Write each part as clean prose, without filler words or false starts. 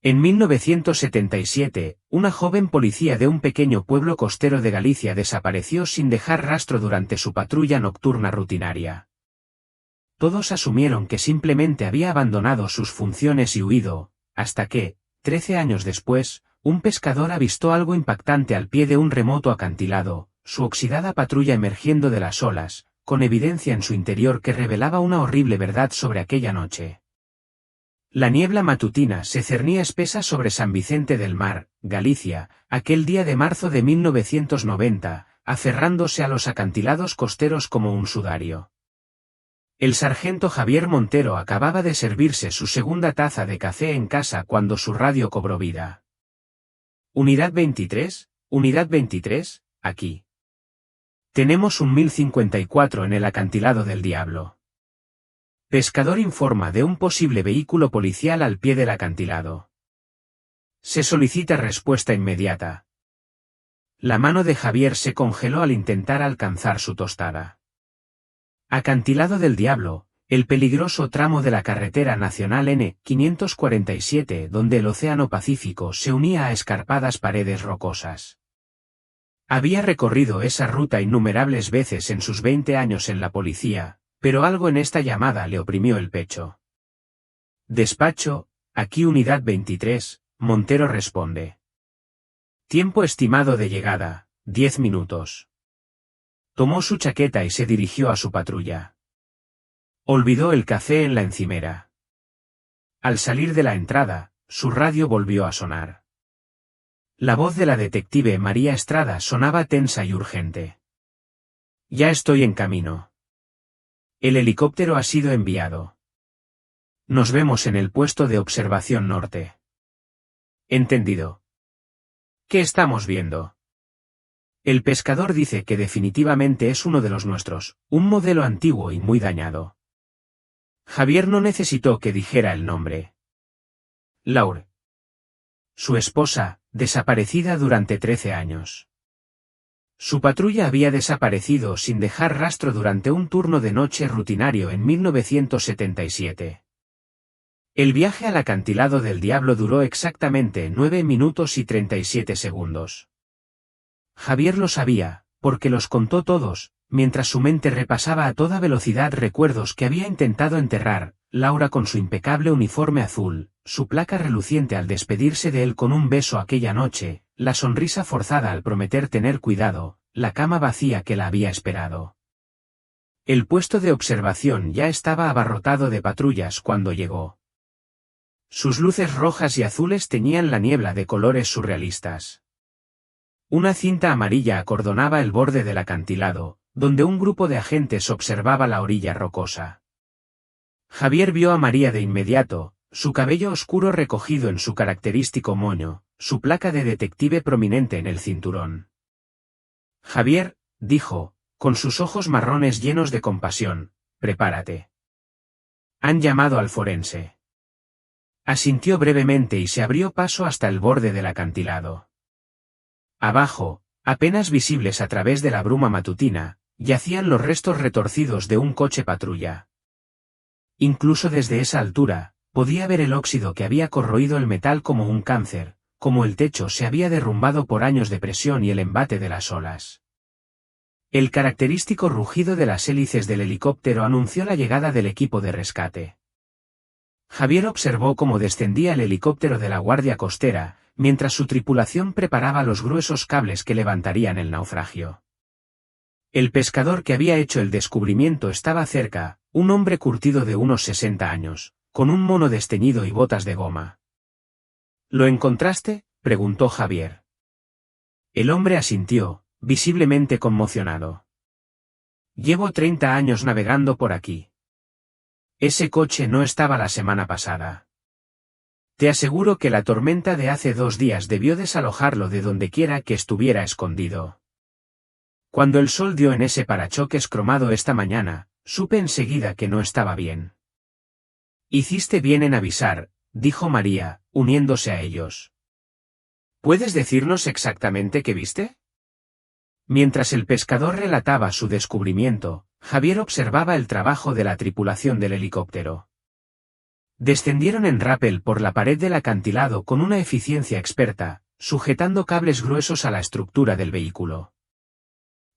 En 1977, una joven policía de un pequeño pueblo costero de Galicia desapareció sin dejar rastro durante su patrulla nocturna rutinaria. Todos asumieron que simplemente había abandonado sus funciones y huido, hasta que, 13 años después, un pescador avistó algo impactante al pie de un remoto acantilado, su oxidada patrulla emergiendo de las olas, con evidencia en su interior que revelaba una horrible verdad sobre aquella noche. La niebla matutina se cernía espesa sobre San Vicente del Mar, Galicia, aquel día de marzo de 1990, aferrándose a los acantilados costeros como un sudario. El sargento Javier Montero acababa de servirse su segunda taza de café en casa cuando su radio cobró vida. Unidad 23, aquí. Tenemos un 1054 en el acantilado del Diablo. Pescador informa de un posible vehículo policial al pie del acantilado. Se solicita respuesta inmediata. La mano de Javier se congeló al intentar alcanzar su tostada. Acantilado del Diablo, el peligroso tramo de la carretera nacional N-547 donde el Océano Pacífico se unía a escarpadas paredes rocosas. Había recorrido esa ruta innumerables veces en sus 20 años en la policía, pero algo en esta llamada le oprimió el pecho. Despacho, aquí Unidad 23, Montero responde. Tiempo estimado de llegada, 10 minutos. Tomó su chaqueta y se dirigió a su patrulla. Olvidó el café en la encimera. Al salir de la entrada, su radio volvió a sonar. La voz de la detective María Estrada sonaba tensa y urgente. Ya estoy en camino. El helicóptero ha sido enviado. Nos vemos en el puesto de observación norte. Entendido. ¿Qué estamos viendo? El pescador dice que definitivamente es uno de los nuestros, un modelo antiguo y muy dañado. Javier no necesitó que dijera el nombre. Laure. Su esposa, desaparecida durante 13 años. Su patrulla había desaparecido sin dejar rastro durante un turno de noche rutinario en 1977. El viaje al acantilado del Diablo duró exactamente 9 minutos y 37 segundos. Javier lo sabía, porque los contó todos, mientras su mente repasaba a toda velocidad recuerdos que había intentado enterrar, Laura con su impecable uniforme azul, su placa reluciente al despedirse de él con un beso aquella noche, la sonrisa forzada al prometer tener cuidado, la cama vacía que la había esperado. El puesto de observación ya estaba abarrotado de patrullas cuando llegó. Sus luces rojas y azules teñían la niebla de colores surrealistas. Una cinta amarilla acordonaba el borde del acantilado, donde un grupo de agentes observaba la orilla rocosa. Javier vio a María de inmediato, su cabello oscuro recogido en su característico moño, su placa de detective prominente en el cinturón. Javier, dijo, con sus ojos marrones llenos de compasión, prepárate. Han llamado al forense. Asintió brevemente y se abrió paso hasta el borde del acantilado. Abajo, apenas visibles a través de la bruma matutina, yacían los restos retorcidos de un coche patrulla. Incluso desde esa altura, podía ver el óxido que había corroído el metal como un cáncer, como el techo se había derrumbado por años de presión y el embate de las olas. El característico rugido de las hélices del helicóptero anunció la llegada del equipo de rescate. Javier observó cómo descendía el helicóptero de la Guardia Costera, mientras su tripulación preparaba los gruesos cables que levantarían el naufragio. El pescador que había hecho el descubrimiento estaba cerca, un hombre curtido de unos 60 años, con un mono desteñido y botas de goma. ¿Lo encontraste?, preguntó Javier. El hombre asintió, visiblemente conmocionado. Llevo 30 años navegando por aquí. Ese coche no estaba la semana pasada. Te aseguro que la tormenta de hace 2 días debió desalojarlo de donde quiera que estuviera escondido. Cuando el sol dio en ese parachoques cromado esta mañana, supe enseguida que no estaba bien. Hiciste bien en avisar, dijo María, uniéndose a ellos. ¿Puedes decirnos exactamente qué viste? Mientras el pescador relataba su descubrimiento, Javier observaba el trabajo de la tripulación del helicóptero. Descendieron en rappel por la pared del acantilado con una eficiencia experta, sujetando cables gruesos a la estructura del vehículo.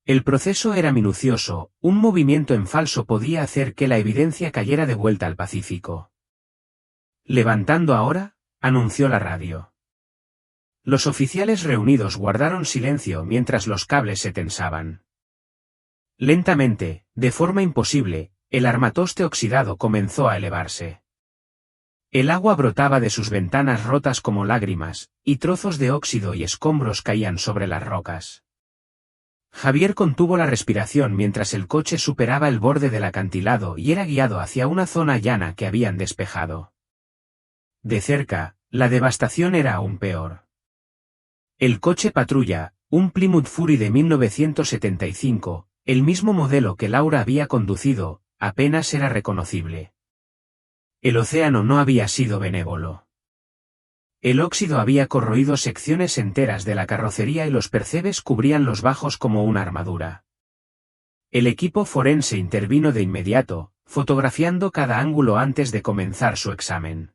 El proceso era minucioso, un movimiento en falso podía hacer que la evidencia cayera de vuelta al Pacífico. «Levantando ahora», anunció la radio. Los oficiales reunidos guardaron silencio mientras los cables se tensaban. Lentamente, de forma imposible, el armatoste oxidado comenzó a elevarse. El agua brotaba de sus ventanas rotas como lágrimas, y trozos de óxido y escombros caían sobre las rocas. Javier contuvo la respiración mientras el coche superaba el borde del acantilado y era guiado hacia una zona llana que habían despejado. De cerca, la devastación era aún peor. El coche patrulla, un Plymouth Fury de 1975, el mismo modelo que Laura había conducido, apenas era reconocible. El océano no había sido benévolo. El óxido había corroído secciones enteras de la carrocería y los percebes cubrían los bajos como una armadura. El equipo forense intervino de inmediato, fotografiando cada ángulo antes de comenzar su examen.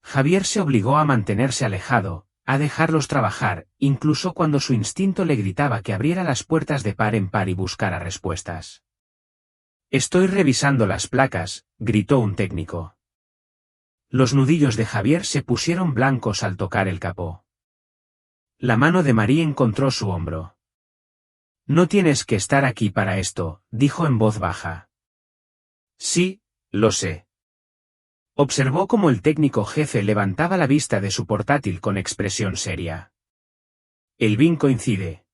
Javier se obligó a mantenerse alejado, a dejarlos trabajar, incluso cuando su instinto le gritaba que abriera las puertas de par en par y buscara respuestas. «Estoy revisando las placas», gritó un técnico. Los nudillos de Javier se pusieron blancos al tocar el capó. La mano de Marie encontró su hombro. «No tienes que estar aquí para esto», dijo en voz baja. «Sí, lo sé». Observó cómo el técnico jefe levantaba la vista de su portátil con expresión seria. «El BIN coincide.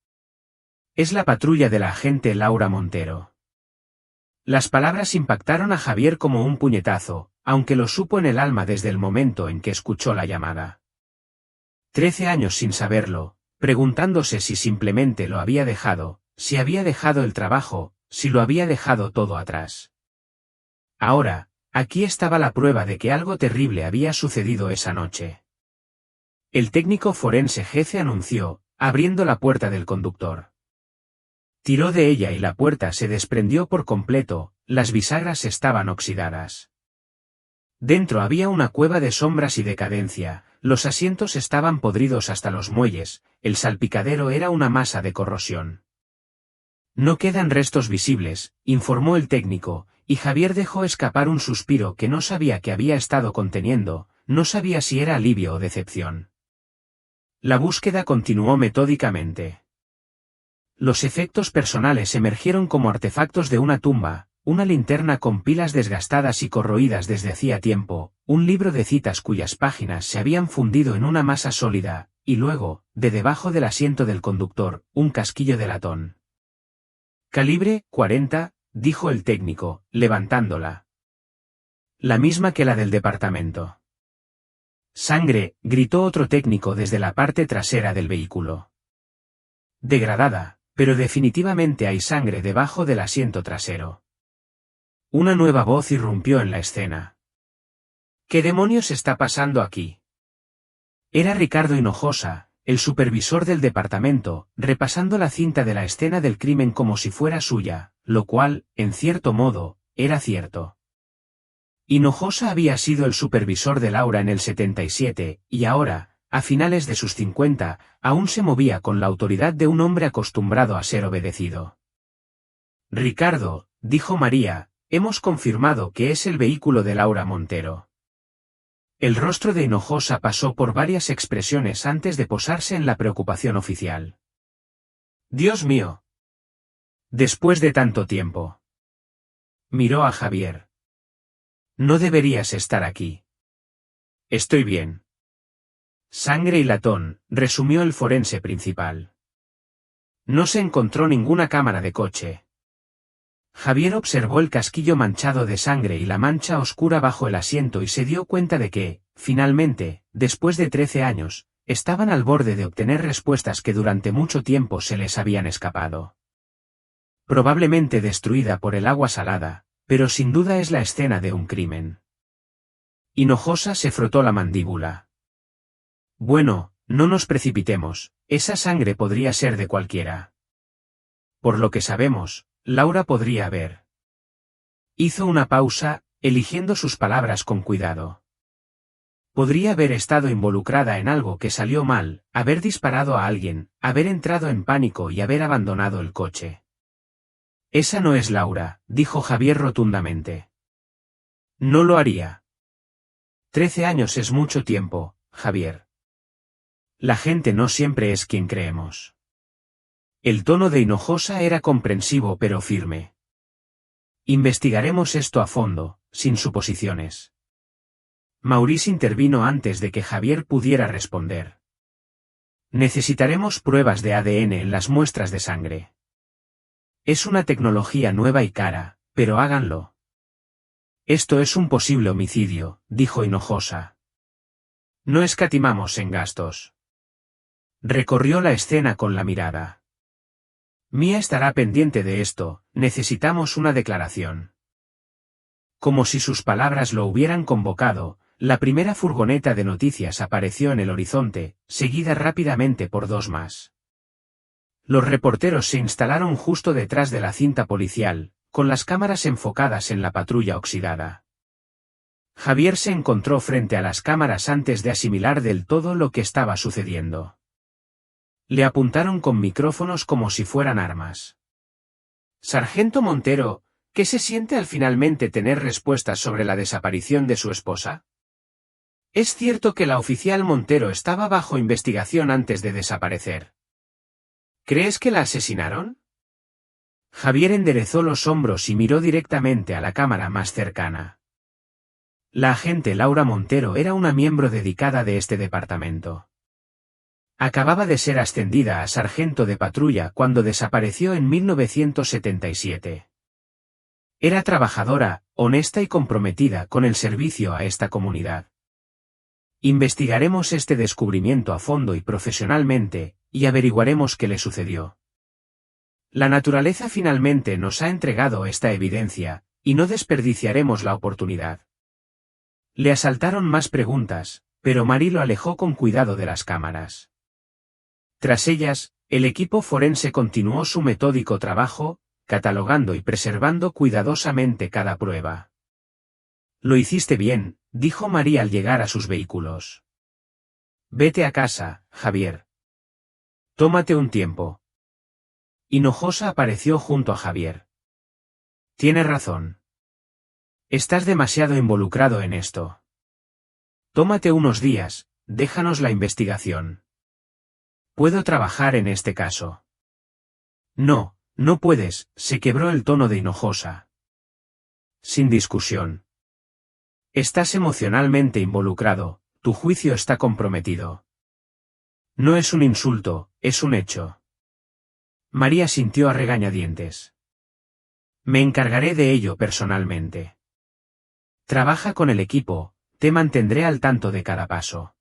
Es la patrulla de la agente Laura Montero». Las palabras impactaron a Javier como un puñetazo, aunque lo supo en el alma desde el momento en que escuchó la llamada. 13 años sin saberlo, preguntándose si simplemente lo había dejado, si había dejado el trabajo, si lo había dejado todo atrás. Ahora, aquí estaba la prueba de que algo terrible había sucedido esa noche. El técnico forense jefe anunció, abriendo la puerta del conductor. Tiró de ella y la puerta se desprendió por completo, las bisagras estaban oxidadas. Dentro había una cueva de sombras y decadencia, los asientos estaban podridos hasta los muelles, el salpicadero era una masa de corrosión. «No quedan restos visibles», informó el técnico, y Javier dejó escapar un suspiro que no sabía que había estado conteniendo, no sabía si era alivio o decepción. La búsqueda continuó metódicamente. Los efectos personales emergieron como artefactos de una tumba, una linterna con pilas desgastadas y corroídas desde hacía tiempo, un libro de citas cuyas páginas se habían fundido en una masa sólida, y luego, de debajo del asiento del conductor, un casquillo de latón. «Calibre 40», dijo el técnico, levantándola. «La misma que la del departamento». «Sangre», gritó otro técnico desde la parte trasera del vehículo. «Degradada, pero definitivamente hay sangre debajo del asiento trasero». Una nueva voz irrumpió en la escena. «¿Qué demonios está pasando aquí?» Era Ricardo Hinojosa, el supervisor del departamento, repasando la cinta de la escena del crimen como si fuera suya, lo cual, en cierto modo, era cierto. Hinojosa había sido el supervisor de Laura en el 77, y ahora, a finales de sus 50, aún se movía con la autoridad de un hombre acostumbrado a ser obedecido. «Ricardo», dijo María, «hemos confirmado que es el vehículo de Laura Montero». El rostro de Hinojosa pasó por varias expresiones antes de posarse en la preocupación oficial. «Dios mío. Después de tanto tiempo». Miró a Javier. «No deberías estar aquí». «Estoy bien». «Sangre y latón», resumió el forense principal. «No se encontró ninguna cámara de coche». Javier observó el casquillo manchado de sangre y la mancha oscura bajo el asiento y se dio cuenta de que, finalmente, después de 13 años, estaban al borde de obtener respuestas que durante mucho tiempo se les habían escapado. Probablemente destruida por el agua salada, pero sin duda es la escena de un crimen. Hinojosa se frotó la mandíbula. «Bueno, no nos precipitemos, esa sangre podría ser de cualquiera. Por lo que sabemos, Laura podría haber». Hizo una pausa, eligiendo sus palabras con cuidado. Podría haber estado involucrada en algo que salió mal, haber disparado a alguien, haber entrado en pánico y haber abandonado el coche. Esa no es Laura, dijo Javier rotundamente. No lo haría. 13 años es mucho tiempo, Javier. La gente no siempre es quien creemos. El tono de Hinojosa era comprensivo pero firme. Investigaremos esto a fondo, sin suposiciones. Maurice intervino antes de que Javier pudiera responder. Necesitaremos pruebas de ADN en las muestras de sangre. Es una tecnología nueva y cara, pero háganlo. Esto es un posible homicidio, dijo Hinojosa. No escatimamos en gastos. Recorrió la escena con la mirada. Mia estará pendiente de esto, necesitamos una declaración. Como si sus palabras lo hubieran convocado, la primera furgoneta de noticias apareció en el horizonte, seguida rápidamente por dos más. Los reporteros se instalaron justo detrás de la cinta policial, con las cámaras enfocadas en la patrulla oxidada. Javier se encontró frente a las cámaras antes de asimilar del todo lo que estaba sucediendo. Le apuntaron con micrófonos como si fueran armas. Sargento Montero, ¿qué se siente al finalmente tener respuestas sobre la desaparición de su esposa? ¿Es cierto que la oficial Montero estaba bajo investigación antes de desaparecer? ¿Crees que la asesinaron? Javier enderezó los hombros y miró directamente a la cámara más cercana. La agente Laura Montero era una miembro dedicada de este departamento. Acababa de ser ascendida a sargento de patrulla cuando desapareció en 1977. Era trabajadora, honesta y comprometida con el servicio a esta comunidad. Investigaremos este descubrimiento a fondo y profesionalmente, y averiguaremos qué le sucedió. La naturaleza finalmente nos ha entregado esta evidencia, y no desperdiciaremos la oportunidad. Le asaltaron más preguntas, pero Marie lo alejó con cuidado de las cámaras. Tras ellas, el equipo forense continuó su metódico trabajo, catalogando y preservando cuidadosamente cada prueba. Lo hiciste bien, dijo Marie al llegar a sus vehículos. Vete a casa, Javier. Tómate un tiempo. Hinojosa apareció junto a Javier. Tienes razón. Estás demasiado involucrado en esto. Tómate unos días, déjanos la investigación. Puedo trabajar en este caso. No, no puedes, se quebró el tono de Hinojosa. Sin discusión. Estás emocionalmente involucrado, tu juicio está comprometido. No es un insulto, es un hecho. María sintió a regañadientes. Me encargaré de ello personalmente. Trabaja con el equipo, te mantendré al tanto de cada paso.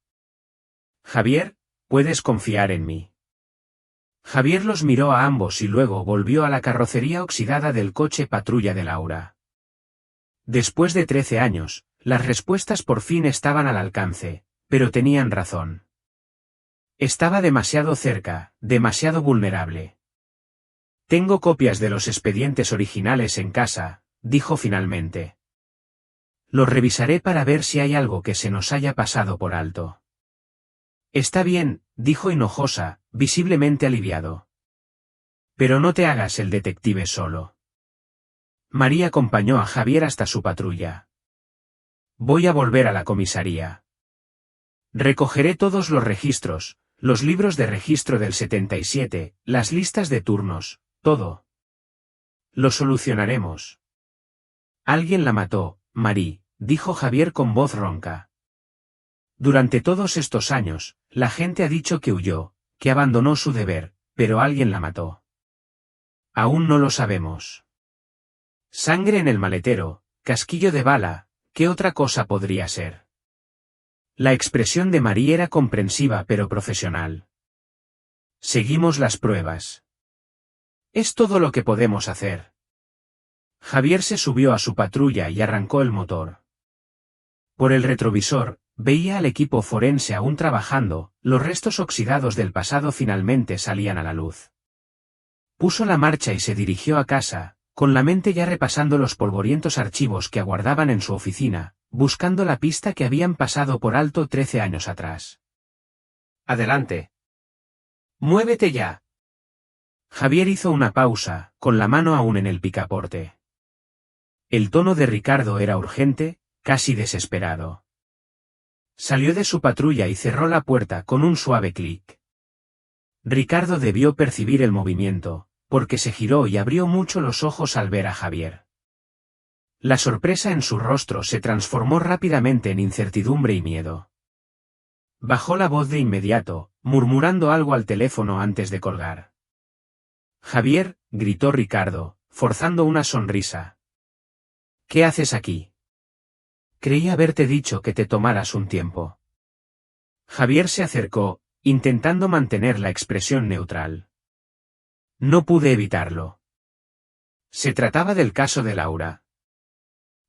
Javier, puedes confiar en mí. Javier los miró a ambos y luego volvió a la carrocería oxidada del coche patrulla de Laura. Después de 13 años, las respuestas por fin estaban al alcance, pero tenían razón. Estaba demasiado cerca, demasiado vulnerable. Tengo copias de los expedientes originales en casa, dijo finalmente. Los revisaré para ver si hay algo que se nos haya pasado por alto. Está bien, dijo Hinojosa, visiblemente aliviado. Pero no te hagas el detective solo. María acompañó a Javier hasta su patrulla. Voy a volver a la comisaría. Recogeré todos los registros, los libros de registro del 77, las listas de turnos, todo. Lo solucionaremos. Alguien la mató, Marie, dijo Javier con voz ronca. Durante todos estos años, la gente ha dicho que huyó, que abandonó su deber, pero alguien la mató. Aún no lo sabemos. Sangre en el maletero, casquillo de bala, ¿qué otra cosa podría ser? La expresión de Marie era comprensiva pero profesional. Seguimos las pruebas. Es todo lo que podemos hacer. Javier se subió a su patrulla y arrancó el motor. Por el retrovisor, veía al equipo forense aún trabajando, los restos oxidados del pasado finalmente salían a la luz. Puso la marcha y se dirigió a casa, con la mente ya repasando los polvorientos archivos que aguardaban en su oficina, buscando la pista que habían pasado por alto 13 años atrás. Adelante. Muévete ya. Javier hizo una pausa, con la mano aún en el picaporte. El tono de Ricardo era urgente, casi desesperado. Salió de su patrulla y cerró la puerta con un suave clic. Ricardo debió percibir el movimiento, porque se giró y abrió mucho los ojos al ver a Javier. La sorpresa en su rostro se transformó rápidamente en incertidumbre y miedo. Bajó la voz de inmediato, murmurando algo al teléfono antes de colgar. «Javier», gritó Ricardo, forzando una sonrisa. «¿Qué haces aquí? Creí haberte dicho que te tomaras un tiempo». Javier se acercó, intentando mantener la expresión neutral. «No pude evitarlo. Se trataba del caso de Laura».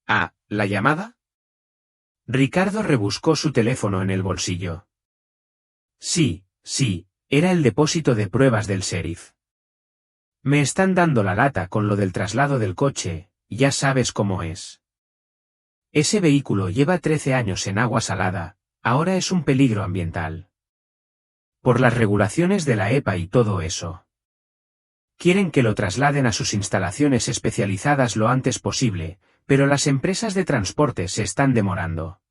«Ah, ¿la llamada?» Ricardo rebuscó su teléfono en el bolsillo. Sí, era el depósito de pruebas del sheriff. Me están dando la lata con lo del traslado del coche, ya sabes cómo es. Ese vehículo lleva 13 años en agua salada, ahora es un peligro ambiental. Por las regulaciones de la EPA y todo eso. Quieren que lo trasladen a sus instalaciones especializadas lo antes posible, pero las empresas de transporte se están demorando.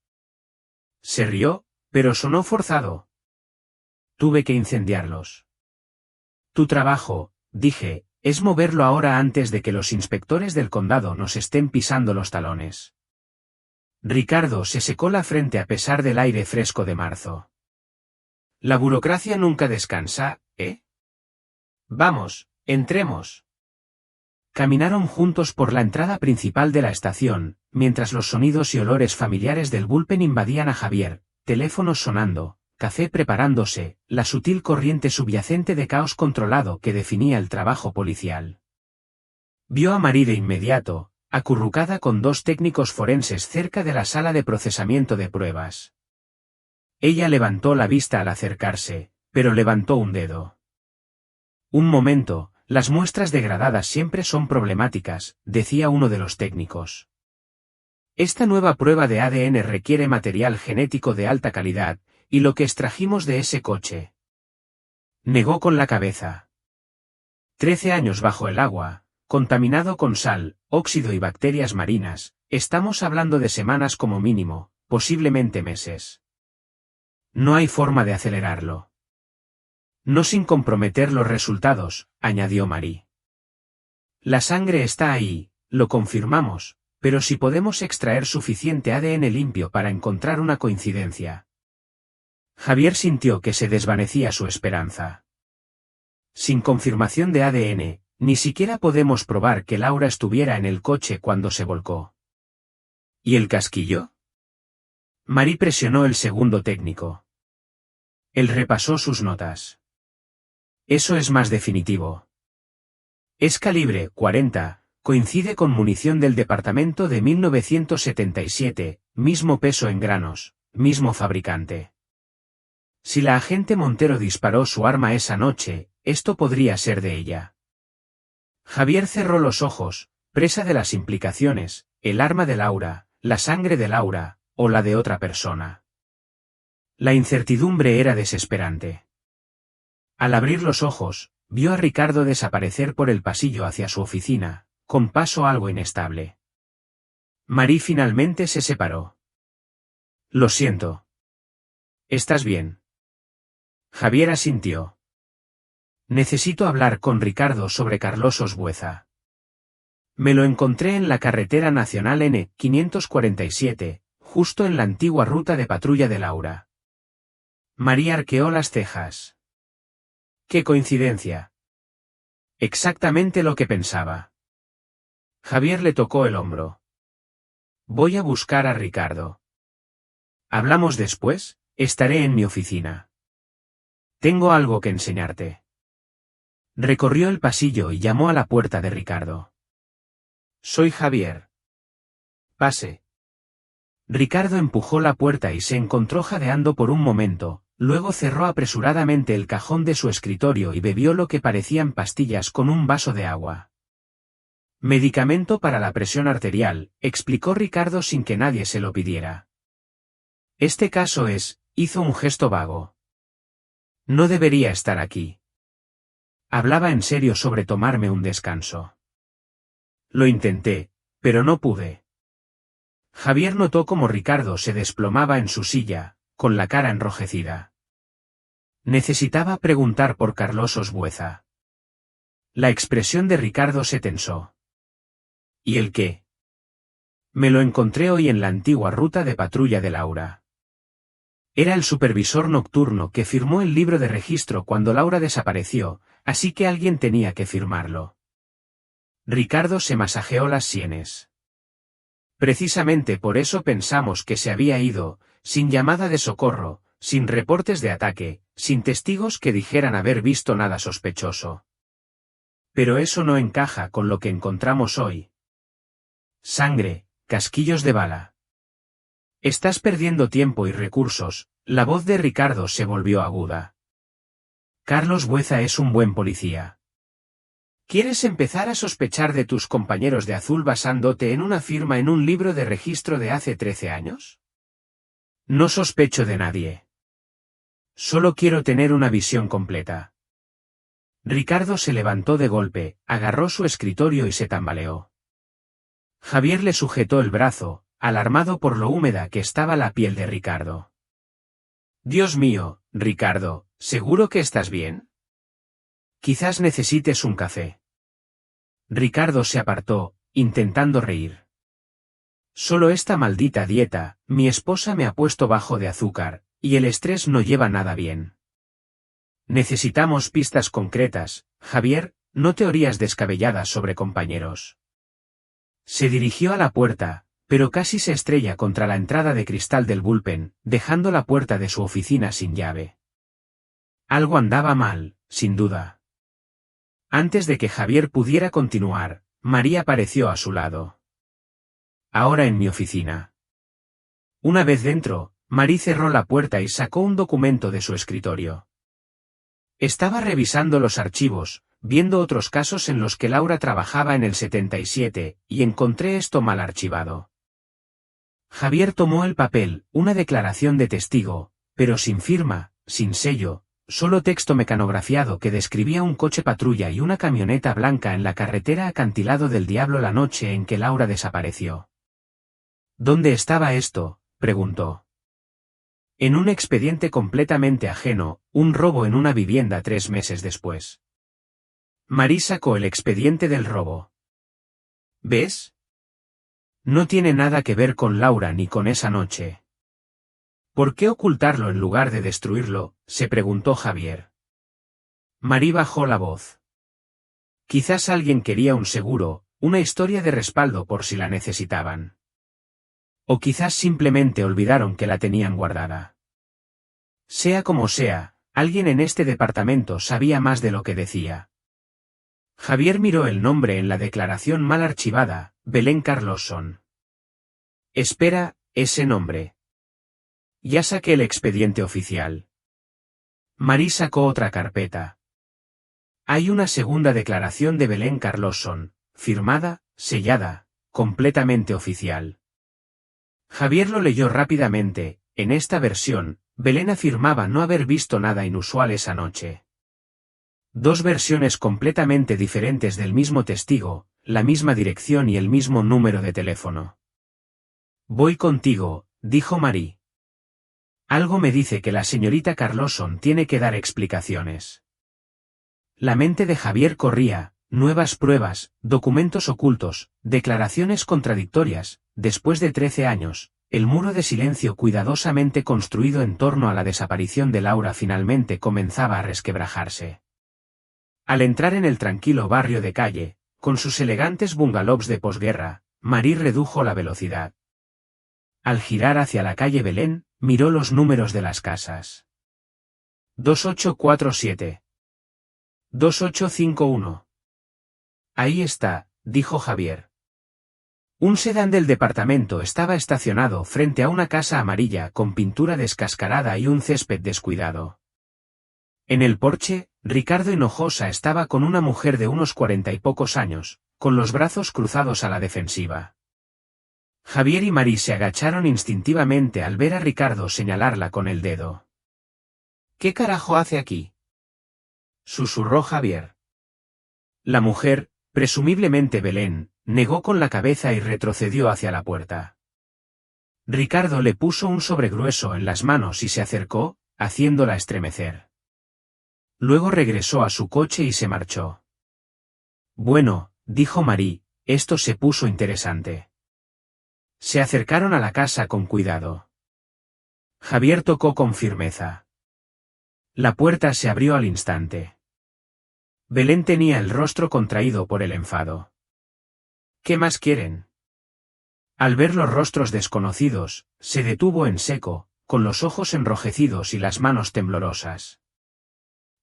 Se rió, pero sonó forzado. Tuve que incendiarlos. Tu trabajo, dije, es moverlo ahora antes de que los inspectores del condado nos estén pisando los talones. Ricardo se secó la frente a pesar del aire fresco de marzo. La burocracia nunca descansa, ¿eh? Vamos, entremos. Caminaron juntos por la entrada principal de la estación, mientras los sonidos y olores familiares del bullpen invadían a Javier, teléfonos sonando, café preparándose, la sutil corriente subyacente de caos controlado que definía el trabajo policial. Vio a Marie de inmediato, acurrucada con 2 técnicos forenses cerca de la sala de procesamiento de pruebas. Ella levantó la vista al acercarse, pero levantó un dedo. Un momento. Las muestras degradadas siempre son problemáticas, decía uno de los técnicos. Esta nueva prueba de ADN requiere material genético de alta calidad, y lo que extrajimos de ese coche. Negó con la cabeza. 13 años bajo el agua, contaminado con sal, óxido y bacterias marinas, estamos hablando de semanas como mínimo, posiblemente meses. No hay forma de acelerarlo. No sin comprometer los resultados, añadió Marie. La sangre está ahí, lo confirmamos, pero si podemos extraer suficiente ADN limpio para encontrar una coincidencia. Javier sintió que se desvanecía su esperanza. Sin confirmación de ADN, ni siquiera podemos probar que Laura estuviera en el coche cuando se volcó. ¿Y el casquillo? Marie presionó el segundo técnico. Él repasó sus notas. Eso es más definitivo. Es calibre .40, coincide con munición del departamento de 1977, mismo peso en granos, mismo fabricante. Si la agente Montero disparó su arma esa noche, esto podría ser de ella. Javier cerró los ojos, presa de las implicaciones, el arma de Laura, la sangre de Laura, o la de otra persona. La incertidumbre era desesperante. Al abrir los ojos, vio a Ricardo desaparecer por el pasillo hacia su oficina, con paso algo inestable. Marie finalmente se separó. Lo siento. ¿Estás bien? Javier asintió. Necesito hablar con Ricardo sobre Carlos Osbueza. Me lo encontré en la carretera nacional N547, justo en la antigua ruta de patrulla de Laura. Marie arqueó las cejas. ¡Qué coincidencia! Exactamente lo que pensaba. Javier le tocó el hombro. Voy a buscar a Ricardo. ¿Hablamos después? Estaré en mi oficina. Tengo algo que enseñarte. Recorrió el pasillo y llamó a la puerta de Ricardo. Soy Javier. Pase. Ricardo empujó la puerta y se encontró jadeando por un momento. Luego cerró apresuradamente el cajón de su escritorio y bebió lo que parecían pastillas con un vaso de agua. Medicamento para la presión arterial, explicó Ricardo sin que nadie se lo pidiera. Este caso hizo un gesto vago. No debería estar aquí. Hablaba en serio sobre tomarme un descanso. Lo intenté, pero no pude. Javier notó cómo Ricardo se desplomaba en su silla, con la cara enrojecida. Necesitaba preguntar por Carlos Osbueza. La expresión de Ricardo se tensó. ¿Y el qué? Me lo encontré hoy en la antigua ruta de patrulla de Laura. Era el supervisor nocturno que firmó el libro de registro cuando Laura desapareció, así que alguien tenía que firmarlo. Ricardo se masajeó las sienes. Precisamente por eso pensamos que se había ido, sin llamada de socorro, sin reportes de ataque, sin testigos que dijeran haber visto nada sospechoso. Pero eso no encaja con lo que encontramos hoy. Sangre, casquillos de bala. Estás perdiendo tiempo y recursos. La voz de Ricardo se volvió aguda. Carlos Bueza es un buen policía. ¿Quieres empezar a sospechar de tus compañeros de azul basándote en una firma en un libro de registro de hace 13 años? No sospecho de nadie. Solo quiero tener una visión completa. Ricardo se levantó de golpe, agarró su escritorio y se tambaleó. Javier le sujetó el brazo, alarmado por lo húmeda que estaba la piel de Ricardo. Dios mío, Ricardo, ¿seguro que estás bien? Quizás necesites un café. Ricardo se apartó, intentando reír. Solo esta maldita dieta, mi esposa me ha puesto bajo de azúcar, y el estrés no lleva nada bien. Necesitamos pistas concretas, Javier, no teorías descabelladas sobre compañeros. Se dirigió a la puerta, pero casi se estrella contra la entrada de cristal del bullpen, dejando la puerta de su oficina sin llave. Algo andaba mal, sin duda. Antes de que Javier pudiera continuar, María apareció a su lado. Ahora en mi oficina. Una vez dentro, María cerró la puerta y sacó un documento de su escritorio. Estaba revisando los archivos, viendo otros casos en los que Laura trabajaba en el 77, y encontré esto mal archivado. Javier tomó el papel, una declaración de testigo, pero sin firma, sin sello, solo texto mecanografiado que describía un coche patrulla y una camioneta blanca en la carretera Acantilado del Diablo la noche en que Laura desapareció. ¿Dónde estaba esto?, preguntó. En un expediente completamente ajeno, un robo en una vivienda 3 meses después. María sacó el expediente del robo. ¿Ves? No tiene nada que ver con Laura ni con esa noche. ¿Por qué ocultarlo en lugar de destruirlo?, se preguntó Javier. María bajó la voz. Quizás alguien quería un seguro, una historia de respaldo por si la necesitaban. O quizás simplemente olvidaron que la tenían guardada. Sea como sea, alguien en este departamento sabía más de lo que decía. Javier miró el nombre en la declaración mal archivada, Belén Carlosson. Espera, ese nombre. Ya saqué el expediente oficial. María sacó otra carpeta. Hay una segunda declaración de Belén Carlosson, firmada, sellada, completamente oficial. Javier lo leyó rápidamente. En esta versión, Belén afirmaba no haber visto nada inusual esa noche. 2 versiones completamente diferentes del mismo testigo, la misma dirección y el mismo número de teléfono. Voy contigo, dijo María. Algo me dice que la señorita Carlosson tiene que dar explicaciones. La mente de Javier corría, nuevas pruebas, documentos ocultos, declaraciones contradictorias. Después de 13 años, el muro de silencio cuidadosamente construido en torno a la desaparición de Laura finalmente comenzaba a resquebrajarse. Al entrar en el tranquilo barrio de Calle, con sus elegantes bungalows de posguerra, María redujo la velocidad. Al girar hacia la calle Belén, miró los números de las casas. 2847. 2851. Ahí está, dijo Javier. Un sedán del departamento estaba estacionado frente a una casa amarilla con pintura descascarada y un césped descuidado. En el porche, Ricardo Hinojosa estaba con una mujer de unos 40 y pocos años, con los brazos cruzados a la defensiva. Javier y Mari se agacharon instintivamente al ver a Ricardo señalarla con el dedo. ¿Qué carajo hace aquí?, susurró Javier. La mujer, presumiblemente Belén, negó con la cabeza y retrocedió hacia la puerta. Ricardo le puso un sobregrueso en las manos y se acercó, haciéndola estremecer. Luego regresó a su coche y se marchó. Bueno, dijo Mari, esto se puso interesante. Se acercaron a la casa con cuidado. Javier tocó con firmeza. La puerta se abrió al instante. Belén tenía el rostro contraído por el enfado. ¿Qué más quieren? Al ver los rostros desconocidos, se detuvo en seco, con los ojos enrojecidos y las manos temblorosas.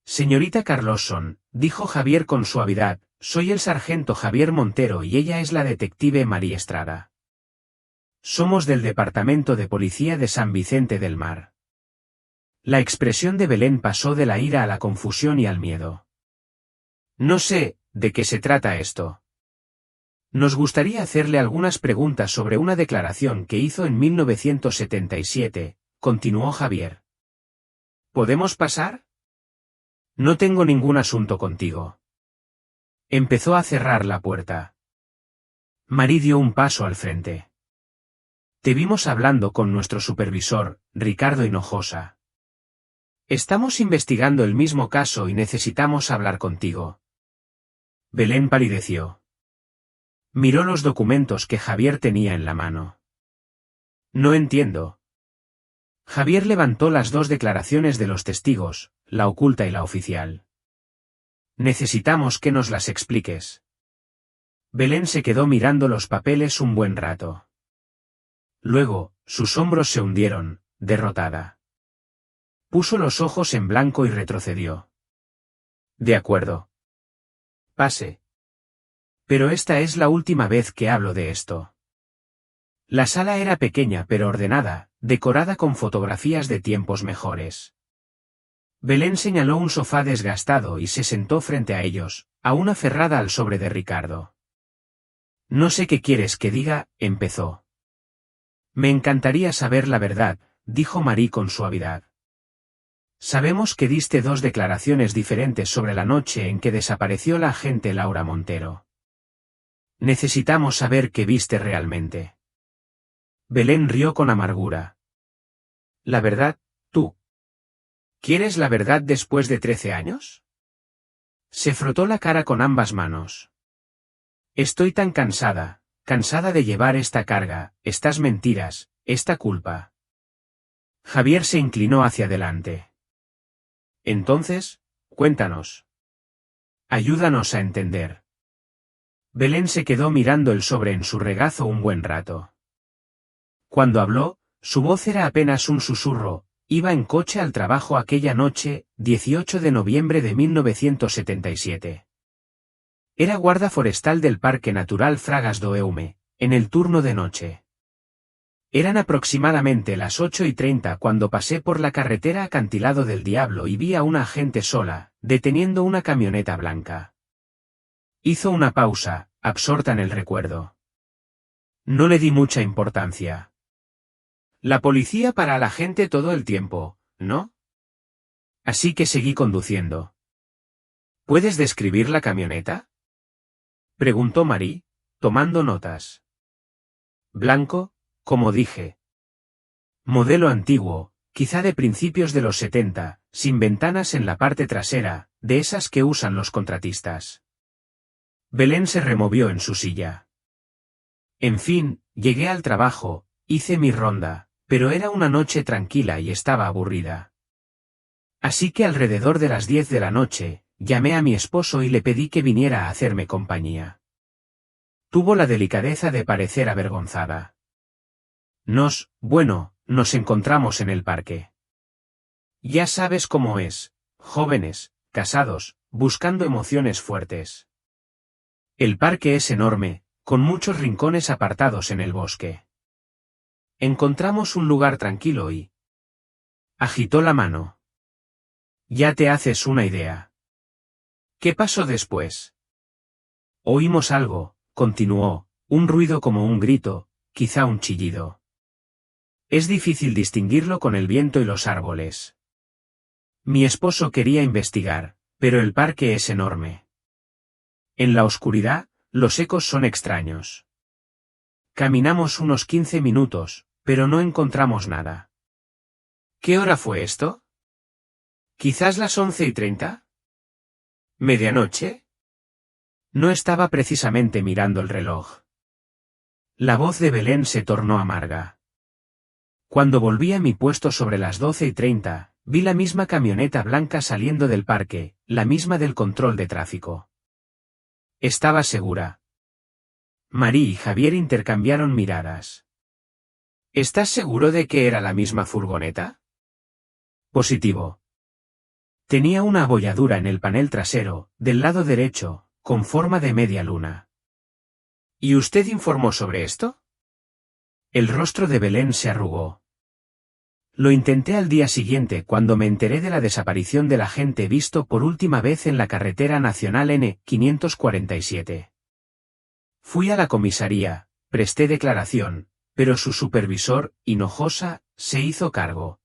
Señorita Carlosson, dijo Javier con suavidad, soy el sargento Javier Montero y ella es la detective Mari Estrada. Somos del Departamento de Policía de San Vicente del Mar. La expresión de Belén pasó de la ira a la confusión y al miedo. No sé, ¿de qué se trata esto? Nos gustaría hacerle algunas preguntas sobre una declaración que hizo en 1977, continuó Javier. ¿Podemos pasar? No tengo ningún asunto contigo. Empezó a cerrar la puerta. Mari dio un paso al frente. Te vimos hablando con nuestro supervisor, Ricardo Hinojosa. Estamos investigando el mismo caso y necesitamos hablar contigo. Belén palideció. Miró los documentos que Javier tenía en la mano. No entiendo. Javier levantó las dos declaraciones de los testigos, la oculta y la oficial. Necesitamos que nos las expliques. Belén se quedó mirando los papeles un buen rato. Luego, sus hombros se hundieron, derrotada. Puso los ojos en blanco y retrocedió. De acuerdo. Pase. Pero esta es la última vez que hablo de esto. La sala era pequeña pero ordenada, decorada con fotografías de tiempos mejores. Belén señaló un sofá desgastado y se sentó frente a ellos, aún aferrada al sobre de Ricardo. No sé qué quieres que diga, empezó. Me encantaría saber la verdad, dijo Mari con suavidad. Sabemos que diste dos declaraciones diferentes sobre la noche en que desapareció la agente Laura Montero. Necesitamos saber qué viste realmente. Belén rió con amargura. La verdad, tú. ¿Quieres la verdad después de 13 años? Se frotó la cara con ambas manos. Estoy tan cansada, cansada de llevar esta carga, estas mentiras, esta culpa. Javier se inclinó hacia adelante. Entonces, cuéntanos. Ayúdanos a entender. Belén se quedó mirando el sobre en su regazo un buen rato. Cuando habló, su voz era apenas un susurro. Iba en coche al trabajo aquella noche, 18 de noviembre de 1977. Era guarda forestal del Parque Natural Fragas do Eume, en el turno de noche. Eran aproximadamente las 8:30 cuando pasé por la carretera Acantilado del Diablo y vi a una agente sola, deteniendo una camioneta blanca. Hizo una pausa, absorta en el recuerdo. No le di mucha importancia. La policía para a la gente todo el tiempo, ¿no? Así que seguí conduciendo. ¿Puedes describir la camioneta?, preguntó Mari, tomando notas. Blanco, como dije. Modelo antiguo, quizá de principios de los 70, sin ventanas en la parte trasera, de esas que usan los contratistas. Belén se removió en su silla. En fin, llegué al trabajo, hice mi ronda, pero era una noche tranquila y estaba aburrida. Así que alrededor de las 10 de la noche, llamé a mi esposo y le pedí que viniera a hacerme compañía. Tuvo la delicadeza de parecer avergonzada. Nos encontramos en el parque. Ya sabes cómo es, jóvenes, casados, buscando emociones fuertes. El parque es enorme, con muchos rincones apartados en el bosque. Encontramos un lugar tranquilo y... agitó la mano. Ya te haces una idea. ¿Qué pasó después? Oímos algo, continuó, un ruido como un grito, quizá un chillido. Es difícil distinguirlo con el viento y los árboles. Mi esposo quería investigar, pero el parque es enorme. En la oscuridad, los ecos son extraños. Caminamos unos 15 minutos, pero no encontramos nada. ¿Qué hora fue esto? ¿Quizás las 11:30? ¿Medianoche? No estaba precisamente mirando el reloj. La voz de Belén se tornó amarga. Cuando volví a mi puesto sobre las 12:30, vi la misma camioneta blanca saliendo del parque, la misma del control de tráfico. Estaba segura. Marie y Javier intercambiaron miradas. ¿Estás seguro de que era la misma furgoneta? Positivo. Tenía una abolladura en el panel trasero, del lado derecho, con forma de media luna. ¿Y usted informó sobre esto? El rostro de Belén se arrugó. Lo intenté al día siguiente cuando me enteré de la desaparición del agente visto por última vez en la carretera nacional N-547. Fui a la comisaría, presté declaración, pero su supervisor, Hinojosa, se hizo cargo.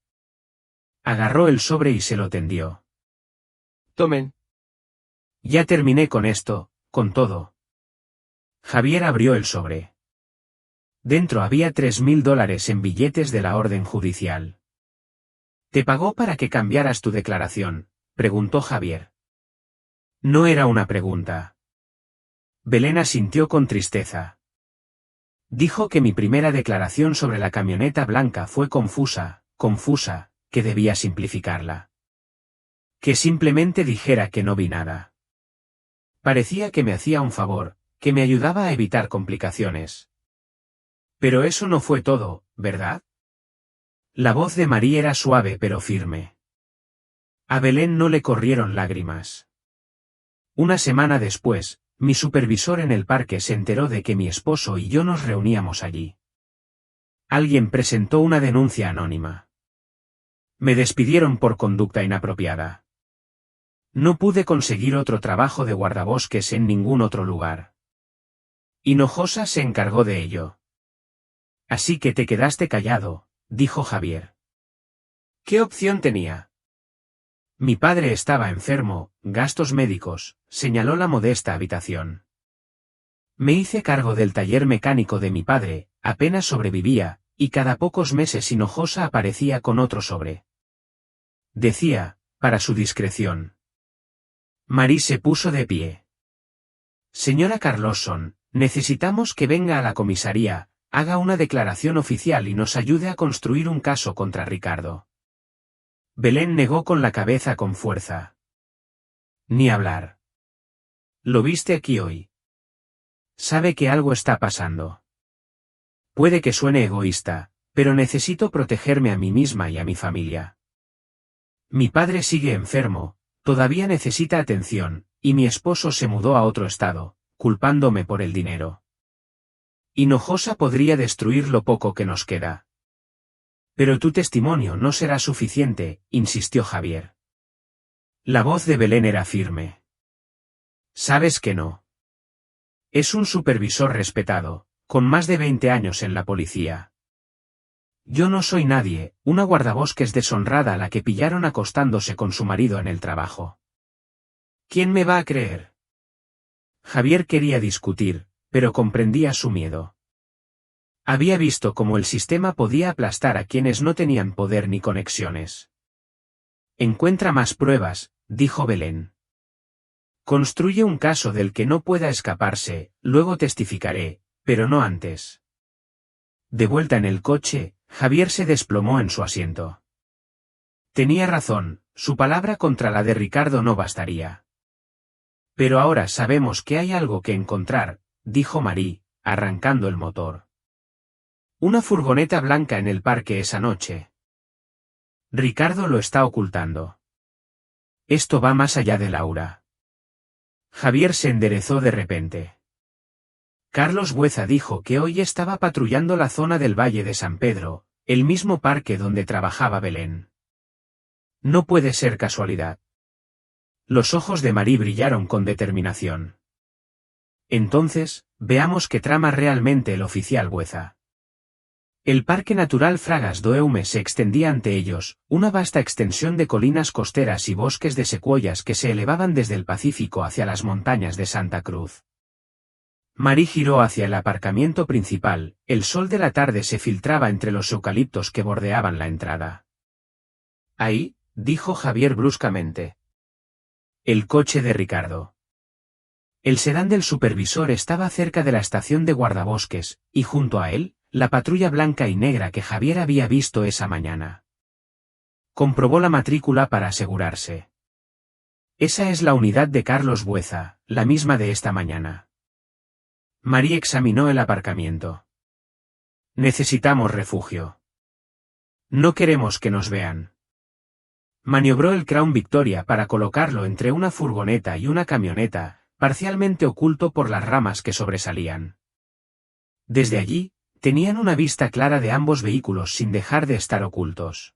Agarró el sobre y se lo tendió. Tomen. Ya terminé con esto, con todo. Javier abrió el sobre. Dentro había $3.000 en billetes de la orden judicial. ¿Te pagó para que cambiaras tu declaración?, preguntó Javier. No era una pregunta. Belén asintió con tristeza. Dijo que mi primera declaración sobre la camioneta blanca fue confusa, que debía simplificarla. Que simplemente dijera que no vi nada. Parecía que me hacía un favor, que me ayudaba a evitar complicaciones. Pero eso no fue todo, ¿verdad? La voz de Marie era suave pero firme. A Belén no le corrieron lágrimas. Una semana después, mi supervisor en el parque se enteró de que mi esposo y yo nos reuníamos allí. Alguien presentó una denuncia anónima. Me despidieron por conducta inapropiada. No pude conseguir otro trabajo de guardabosques en ningún otro lugar. Hinojosa se encargó de ello. Así que te quedaste callado, dijo Javier. ¿Qué opción tenía? Mi padre estaba enfermo, gastos médicos, señaló la modesta habitación. Me hice cargo del taller mecánico de mi padre, apenas sobrevivía, y cada pocos meses Hinojosa aparecía con otro sobre. Decía, para su discreción. Marie se puso de pie. Señora Carlosson, necesitamos que venga a la comisaría, haga una declaración oficial y nos ayude a construir un caso contra Ricardo. Belén negó con la cabeza con fuerza. Ni hablar. ¿Lo viste aquí hoy? Sabe que algo está pasando. Puede que suene egoísta, pero necesito protegerme a mí misma y a mi familia. Mi padre sigue enfermo, todavía necesita atención, y mi esposo se mudó a otro estado, culpándome por el dinero. Hinojosa podría destruir lo poco que nos queda. Pero tu testimonio no será suficiente, insistió Javier. La voz de Belén era firme. Sabes que no. Es un supervisor respetado, con más de 20 años en la policía. Yo no soy nadie, una guardabosques deshonrada a la que pillaron acostándose con su marido en el trabajo. ¿Quién me va a creer? Javier quería discutir, pero comprendía su miedo. Había visto cómo el sistema podía aplastar a quienes no tenían poder ni conexiones. Encuentra más pruebas, dijo Belén. Construye un caso del que no pueda escaparse, luego testificaré, pero no antes. De vuelta en el coche, Javier se desplomó en su asiento. Tenía razón, su palabra contra la de Ricardo no bastaría. Pero ahora sabemos que hay algo que encontrar, dijo Marie, arrancando el motor. Una furgoneta blanca en el parque esa noche. Ricardo lo está ocultando. Esto va más allá de Laura. Javier se enderezó de repente. Carlos Bueza dijo que hoy estaba patrullando la zona del Valle de San Pedro, el mismo parque donde trabajaba Belén. No puede ser casualidad. Los ojos de Marie brillaron con determinación. Entonces, veamos qué trama realmente el oficial Bueza. El Parque Natural Fragas do Eume se extendía ante ellos, una vasta extensión de colinas costeras y bosques de secuoyas que se elevaban desde el Pacífico hacia las montañas de Santa Cruz. Marí giró hacia el aparcamiento principal, el sol de la tarde se filtraba entre los eucaliptos que bordeaban la entrada. Ahí, dijo Javier bruscamente. El coche de Ricardo. El sedán del supervisor estaba cerca de la estación de guardabosques, y junto a él, la patrulla blanca y negra que Javier había visto esa mañana. Comprobó la matrícula para asegurarse. Esa es la unidad de Carlos Bueza, la misma de esta mañana. Marí examinó el aparcamiento. Necesitamos refugio. No queremos que nos vean. Maniobró el Crown Victoria para colocarlo entre una furgoneta y una camioneta, parcialmente oculto por las ramas que sobresalían. Desde allí, tenían una vista clara de ambos vehículos sin dejar de estar ocultos.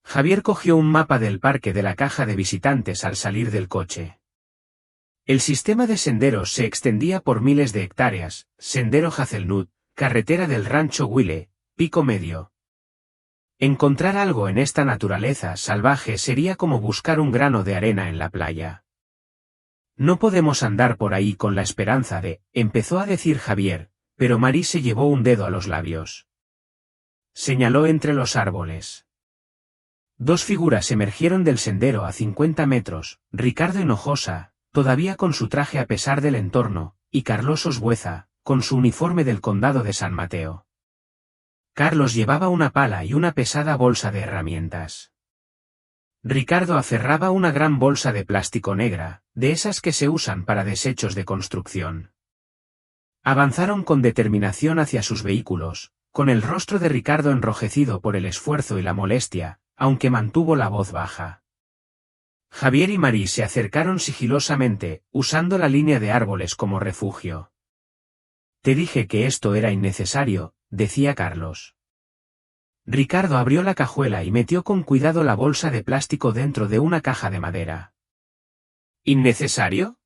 Javier cogió un mapa del parque de la caja de visitantes al salir del coche. El sistema de senderos se extendía por miles de hectáreas, Sendero Hazelnut, carretera del Rancho Huile, Pico Medio. Encontrar algo en esta naturaleza salvaje sería como buscar un grano de arena en la playa. No podemos andar por ahí con la esperanza de, empezó a decir Javier, pero Marí se llevó un dedo a los labios. Señaló entre los árboles. Dos figuras emergieron del sendero a 50 metros, Ricardo Hinojosa, todavía con su traje a pesar del entorno, y Carlos Osbueza, con su uniforme del condado de San Mateo. Carlos llevaba una pala y una pesada bolsa de herramientas. Ricardo aferraba una gran bolsa de plástico negra, de esas que se usan para desechos de construcción. Avanzaron con determinación hacia sus vehículos, con el rostro de Ricardo enrojecido por el esfuerzo y la molestia, aunque mantuvo la voz baja. Javier y Marí se acercaron sigilosamente, usando la línea de árboles como refugio. Te dije que esto era innecesario, decía Carlos. Ricardo abrió la cajuela y metió con cuidado la bolsa de plástico dentro de una caja de madera. ¿Innecesario?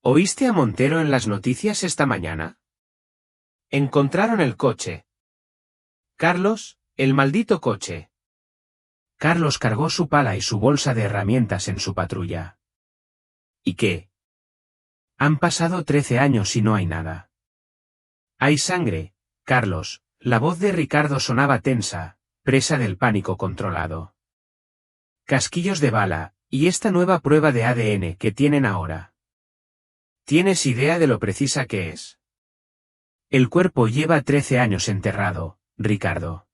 ¿Oíste a Montero en las noticias esta mañana? Encontraron el coche. Carlos, el maldito coche. Carlos cargó su pala y su bolsa de herramientas en su patrulla. ¿Y qué? Han pasado 13 años y no hay nada. Hay sangre, Carlos, la voz de Ricardo sonaba tensa, presa del pánico controlado. Casquillos de bala, y esta nueva prueba de ADN que tienen ahora. ¿Tienes idea de lo precisa que es? El cuerpo lleva 13 años enterrado, Ricardo.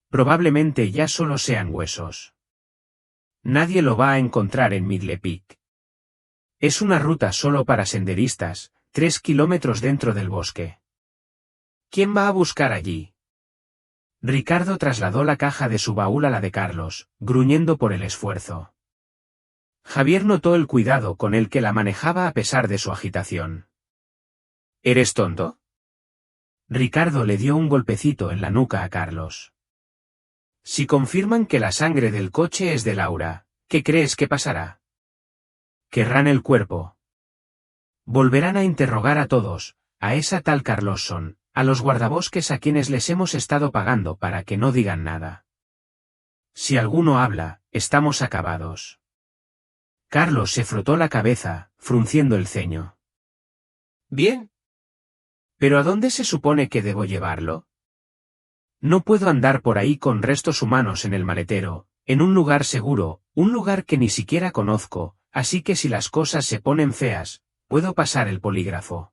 Probablemente ya solo sean huesos. Nadie lo va a encontrar en Midle Peak. Es una ruta solo para senderistas, 3 kilómetros dentro del bosque. ¿Quién va a buscar allí? Ricardo trasladó la caja de su baúl a la de Carlos, gruñendo por el esfuerzo. Javier notó el cuidado con el que la manejaba a pesar de su agitación. ¿Eres tonto? Ricardo le dio un golpecito en la nuca a Carlos. Si confirman que la sangre del coche es de Laura, ¿qué crees que pasará? Querrán el cuerpo. Volverán a interrogar a todos, a esa tal Carlosson, a los guardabosques a quienes les hemos estado pagando para que no digan nada. Si alguno habla, estamos acabados. Carlos se frotó la cabeza, frunciendo el ceño. Bien. ¿Pero a dónde se supone que debo llevarlo? No puedo andar por ahí con restos humanos en el maletero, en un lugar seguro, un lugar que ni siquiera conozco, así que si las cosas se ponen feas, puedo pasar el polígrafo.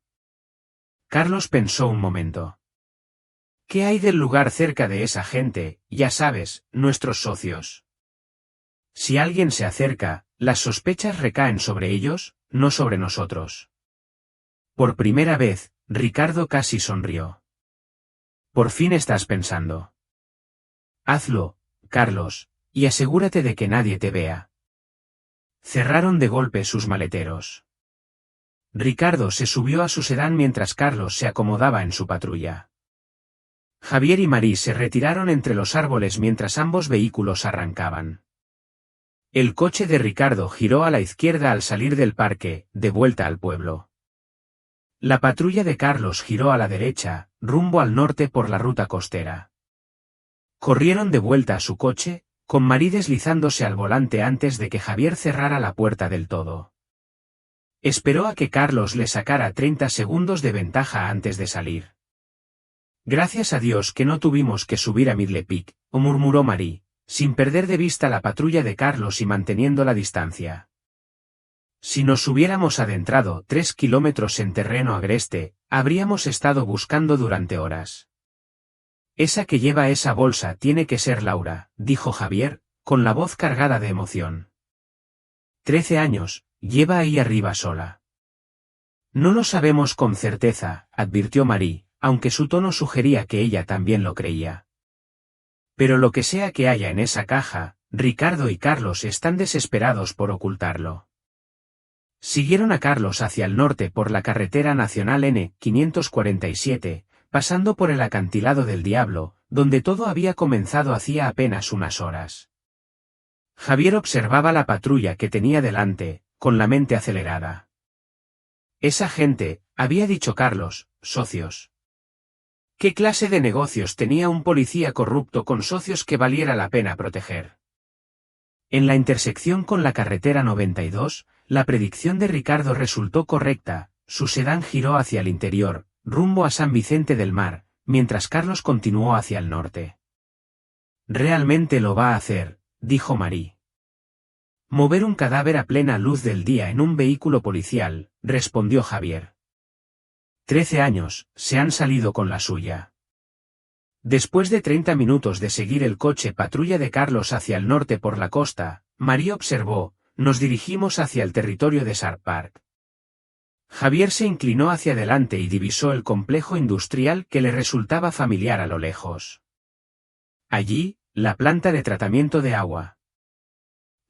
Carlos pensó un momento. ¿Qué hay del lugar cerca de esa gente, ya sabes, nuestros socios? Si alguien se acerca, las sospechas recaen sobre ellos, no sobre nosotros. Por primera vez, Ricardo casi sonrió. Por fin estás pensando. Hazlo, Carlos, y asegúrate de que nadie te vea. Cerraron de golpe sus maleteros. Ricardo se subió a su sedán mientras Carlos se acomodaba en su patrulla. Javier y Marí se retiraron entre los árboles mientras ambos vehículos arrancaban. El coche de Ricardo giró a la izquierda al salir del parque, de vuelta al pueblo. La patrulla de Carlos giró a la derecha, rumbo al norte por la ruta costera. Corrieron de vuelta a su coche, con Marie deslizándose al volante antes de que Javier cerrara la puerta del todo. Esperó a que Carlos le sacara 30 segundos de ventaja antes de salir. Gracias a Dios que no tuvimos que subir a Midlepic, murmuró Marie, sin perder de vista la patrulla de Carlos y manteniendo la distancia. Si nos hubiéramos adentrado 3 kilómetros en terreno agreste, habríamos estado buscando durante horas. Esa que lleva esa bolsa tiene que ser Laura, dijo Javier, con la voz cargada de emoción. 13 años, lleva ahí arriba sola. No lo sabemos con certeza, advirtió Marie, aunque su tono sugería que ella también lo creía. Pero lo que sea que haya en esa caja, Ricardo y Carlos están desesperados por ocultarlo. Siguieron a Carlos hacia el norte por la carretera nacional N-547, pasando por el acantilado del Diablo, donde todo había comenzado hacía apenas unas horas. Javier observaba la patrulla que tenía delante, con la mente acelerada. Esa gente, había dicho Carlos, socios. ¿Qué clase de negocios tenía un policía corrupto con socios que valiera la pena proteger? En la intersección con la carretera 92, la predicción de Ricardo resultó correcta, su sedán giró hacia el interior, rumbo a San Vicente del Mar, mientras Carlos continuó hacia el norte. Realmente lo va a hacer, dijo Marie. Mover un cadáver a plena luz del día en un vehículo policial, respondió Javier. 13 años, se han salido con la suya. Después de 30 minutos de seguir el coche patrulla de Carlos hacia el norte por la costa, Marie observó, nos dirigimos hacia el territorio de Sharp Park. Javier se inclinó hacia adelante y divisó el complejo industrial que le resultaba familiar a lo lejos. Allí, la planta de tratamiento de agua.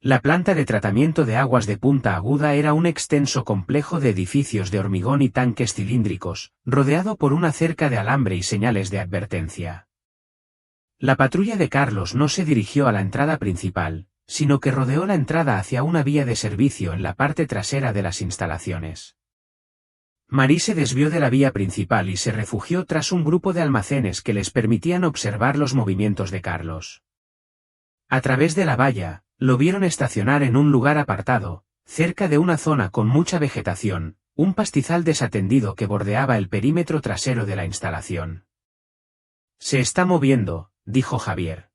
La planta de tratamiento de aguas de Punta Aguda era un extenso complejo de edificios de hormigón y tanques cilíndricos, rodeado por una cerca de alambre y señales de advertencia. La patrulla de Carlos no se dirigió a la entrada principal, sino que rodeó la entrada hacia una vía de servicio en la parte trasera de las instalaciones. Marie se desvió de la vía principal y se refugió tras un grupo de almacenes que les permitían observar los movimientos de Carlos. A través de la valla, lo vieron estacionar en un lugar apartado, cerca de una zona con mucha vegetación, un pastizal desatendido que bordeaba el perímetro trasero de la instalación. Se está moviendo, dijo Javier.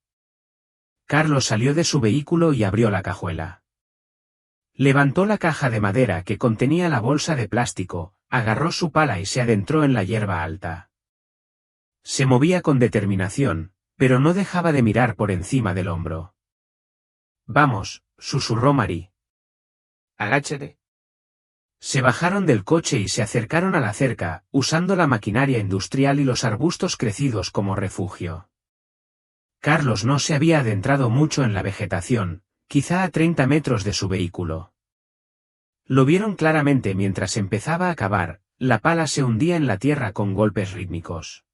Carlos salió de su vehículo y abrió la cajuela. Levantó la caja de madera que contenía la bolsa de plástico, agarró su pala y se adentró en la hierba alta. Se movía con determinación, pero no dejaba de mirar por encima del hombro. Vamos, susurró Marie. Agáchate. Se bajaron del coche y se acercaron a la cerca, usando la maquinaria industrial y los arbustos crecidos como refugio. Carlos no se había adentrado mucho en la vegetación, quizá a 30 metros de su vehículo. Lo vieron claramente mientras empezaba a cavar, la pala se hundía en la tierra con golpes rítmicos.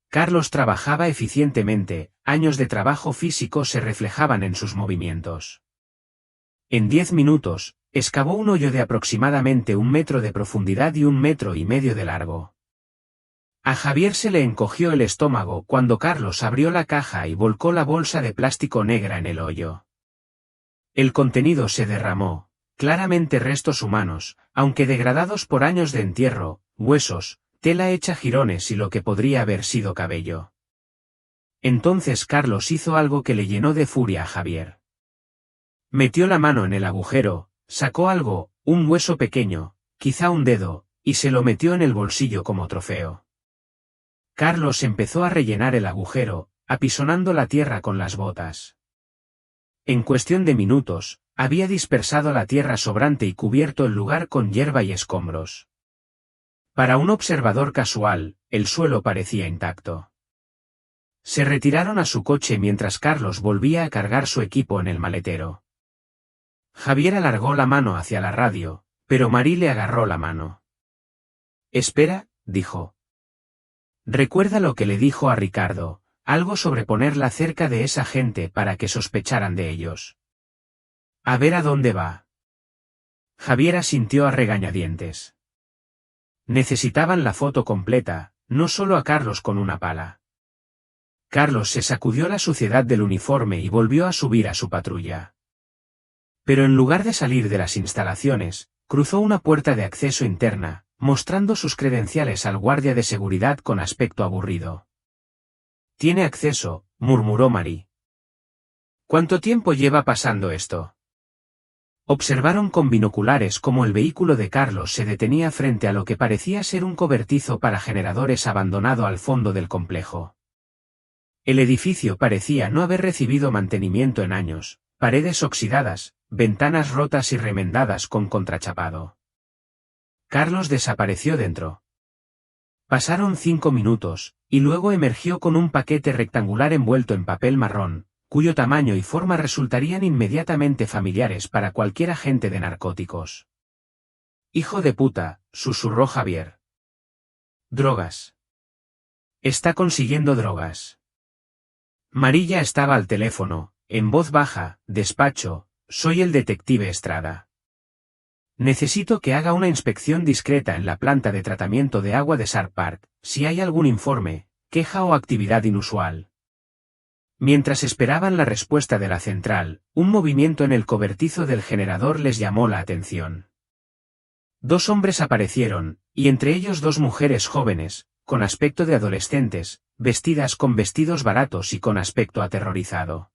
Carlos trabajaba eficientemente, años de trabajo físico se reflejaban en sus movimientos. En 10 minutos, excavó un hoyo de aproximadamente 1 metro de profundidad y 1,5 metros de largo. A Javier se le encogió el estómago cuando Carlos abrió la caja y volcó la bolsa de plástico negra en el hoyo. El contenido se derramó, claramente restos humanos, aunque degradados por años de entierro, huesos, tela hecha jirones y lo que podría haber sido cabello. Entonces Carlos hizo algo que le llenó de furia a Javier. Metió la mano en el agujero, sacó algo, un hueso pequeño, quizá un dedo, y se lo metió en el bolsillo como trofeo. Carlos empezó a rellenar el agujero, apisonando la tierra con las botas. En cuestión de minutos, había dispersado la tierra sobrante y cubierto el lugar con hierba y escombros. Para un observador casual, el suelo parecía intacto. Se retiraron a su coche mientras Carlos volvía a cargar su equipo en el maletero. Javier alargó la mano hacia la radio, pero Marie le agarró la mano. Espera, dijo. Recuerda lo que le dijo a Ricardo, algo sobre ponerla cerca de esa gente para que sospecharan de ellos. A ver a dónde va. Javier asintió a regañadientes. Necesitaban la foto completa, no solo a Carlos con una pala. Carlos se sacudió la suciedad del uniforme y volvió a subir a su patrulla. Pero en lugar de salir de las instalaciones, cruzó una puerta de acceso interna, mostrando sus credenciales al guardia de seguridad con aspecto aburrido. «Tiene acceso», murmuró Marie. «¿Cuánto tiempo lleva pasando esto?» Observaron con binoculares cómo el vehículo de Carlos se detenía frente a lo que parecía ser un cobertizo para generadores abandonado al fondo del complejo. El edificio parecía no haber recibido mantenimiento en años, paredes oxidadas, ventanas rotas y remendadas con contrachapado. Carlos desapareció dentro. Pasaron 5 minutos, y luego emergió con un paquete rectangular envuelto en papel marrón, cuyo tamaño y forma resultarían inmediatamente familiares para cualquier agente de narcóticos. «Hijo de puta», susurró Javier. «Drogas. Está consiguiendo drogas». Marie estaba al teléfono, en voz baja: «Despacho, soy el detective Estrada. Necesito que haga una inspección discreta en la planta de tratamiento de agua de Sharp Park, si hay algún informe, queja o actividad inusual». Mientras esperaban la respuesta de la central, un movimiento en el cobertizo del generador les llamó la atención. 2 hombres aparecieron, y entre ellos 2 mujeres jóvenes, con aspecto de adolescentes, vestidas con vestidos baratos y con aspecto aterrorizado.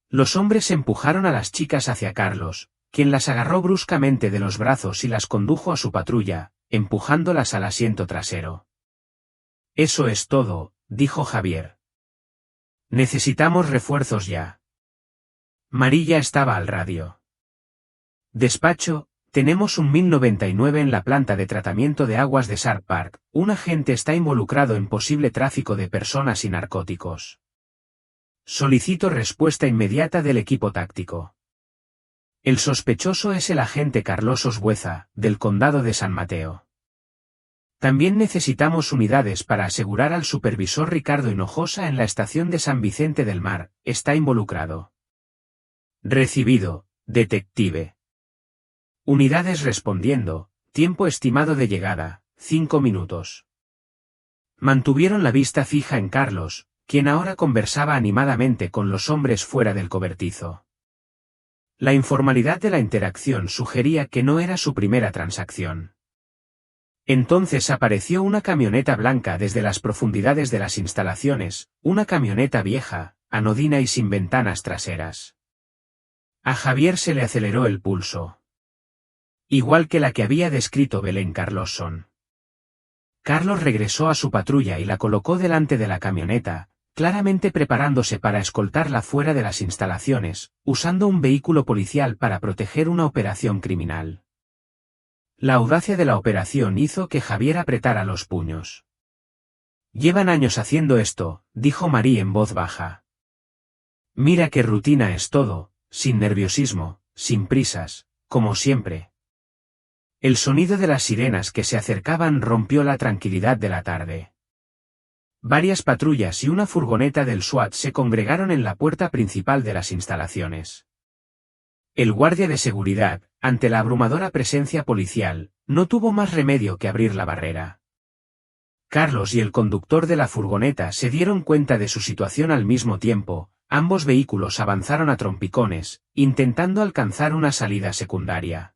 Los hombres empujaron a las chicas hacia Carlos, quien las agarró bruscamente de los brazos y las condujo a su patrulla, empujándolas al asiento trasero. «Eso es todo», dijo Javier. «Necesitamos refuerzos ya». Marie estaba al radio. «Despacho, tenemos un 1099 en la planta de tratamiento de aguas de Sharp Park, un agente está involucrado en posible tráfico de personas y narcóticos. Solicito respuesta inmediata del equipo táctico. El sospechoso es el agente Carlos Osbueza, del condado de San Mateo. También necesitamos unidades para asegurar al supervisor Ricardo Hinojosa en la estación de San Vicente del Mar, está involucrado». «Recibido, detective». Unidades respondiendo, tiempo estimado de llegada, 5 minutos. Mantuvieron la vista fija en Carlos, quien ahora conversaba animadamente con los hombres fuera del cobertizo. La informalidad de la interacción sugería que no era su primera transacción. Entonces apareció una camioneta blanca desde las profundidades de las instalaciones, una camioneta vieja, anodina y sin ventanas traseras. A Javier se le aceleró el pulso. Igual que la que había descrito Belén Carlosson. Carlos regresó a su patrulla y la colocó delante de la camioneta, claramente preparándose para escoltarla fuera de las instalaciones, usando un vehículo policial para proteger una operación criminal. La audacia de la operación hizo que Javier apretara los puños. «Llevan años haciendo esto», dijo Marie en voz baja. «Mira qué rutina es todo, sin nerviosismo, sin prisas, como siempre». El sonido de las sirenas que se acercaban rompió la tranquilidad de la tarde. Varias patrullas y una furgoneta del SWAT se congregaron en la puerta principal de las instalaciones. El guardia de seguridad, ante la abrumadora presencia policial, no tuvo más remedio que abrir la barrera. Carlos y el conductor de la furgoneta se dieron cuenta de su situación al mismo tiempo, ambos vehículos avanzaron a trompicones, intentando alcanzar una salida secundaria.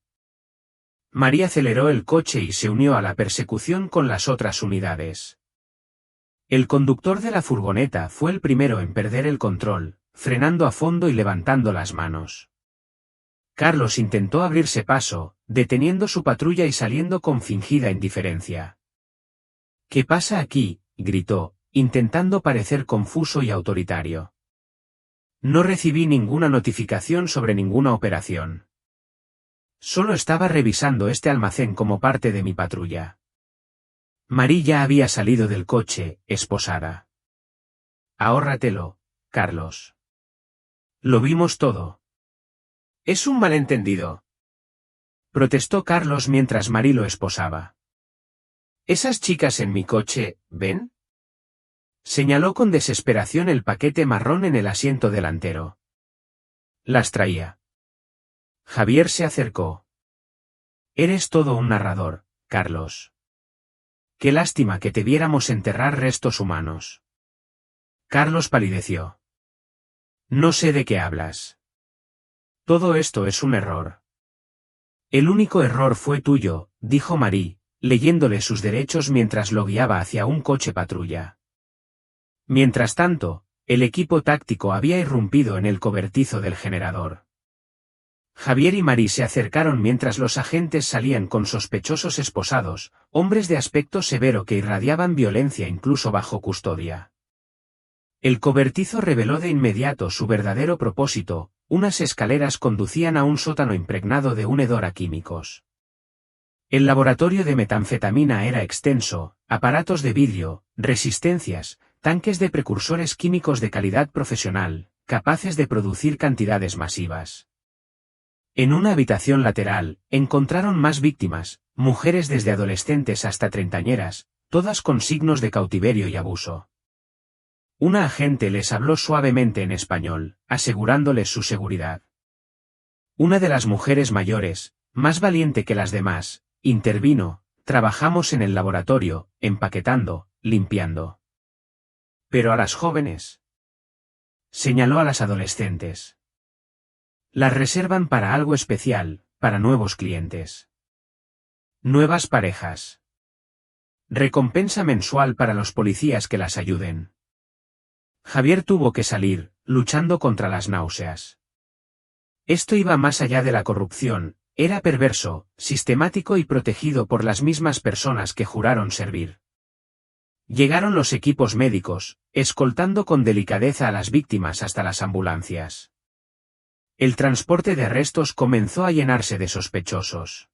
Marie aceleró el coche y se unió a la persecución con las otras unidades. El conductor de la furgoneta fue el primero en perder el control, frenando a fondo y levantando las manos. Carlos intentó abrirse paso, deteniendo su patrulla y saliendo con fingida indiferencia. «¿Qué pasa aquí?», gritó, intentando parecer confuso y autoritario. «No recibí ninguna notificación sobre ninguna operación. Solo estaba revisando este almacén como parte de mi patrulla». Marie ya había salido del coche, esposada. «Ahórratelo, Carlos. Lo vimos todo». «Es un malentendido», protestó Carlos mientras Marie lo esposaba. «Esas chicas en mi coche, ¿ven?». Señaló con desesperación el paquete marrón en el asiento delantero. Las traía. Javier se acercó. «Eres todo un narrador, Carlos». Qué lástima que te viéramos enterrar restos humanos. Carlos palideció. No sé de qué hablas. Todo esto es un error. El único error fue tuyo, dijo Marie, leyéndole sus derechos mientras lo guiaba hacia un coche patrulla. Mientras tanto, el equipo táctico había irrumpido en el cobertizo del generador. Javier y Marie se acercaron mientras los agentes salían con sospechosos esposados, hombres de aspecto severo que irradiaban violencia incluso bajo custodia. El cobertizo reveló de inmediato su verdadero propósito: unas escaleras conducían a un sótano impregnado de un hedor a químicos. El laboratorio de metanfetamina era extenso: aparatos de vidrio, resistencias, tanques de precursores químicos de calidad profesional, capaces de producir cantidades masivas. En una habitación lateral, encontraron más víctimas, mujeres desde adolescentes hasta treintañeras, todas con signos de cautiverio y abuso. Una agente les habló suavemente en español, asegurándoles su seguridad. Una de las mujeres mayores, más valiente que las demás, intervino: trabajamos en el laboratorio, empaquetando, limpiando. Pero a las jóvenes. Señaló a las adolescentes. Las reservan para algo especial, para nuevos clientes. Nuevas parejas. Recompensa mensual para los policías que las ayuden. Javier tuvo que salir, luchando contra las náuseas. Esto iba más allá de la corrupción, era perverso, sistemático y protegido por las mismas personas que juraron servir. Llegaron los equipos médicos, escoltando con delicadeza a las víctimas hasta las ambulancias. El transporte de restos comenzó a llenarse de sospechosos.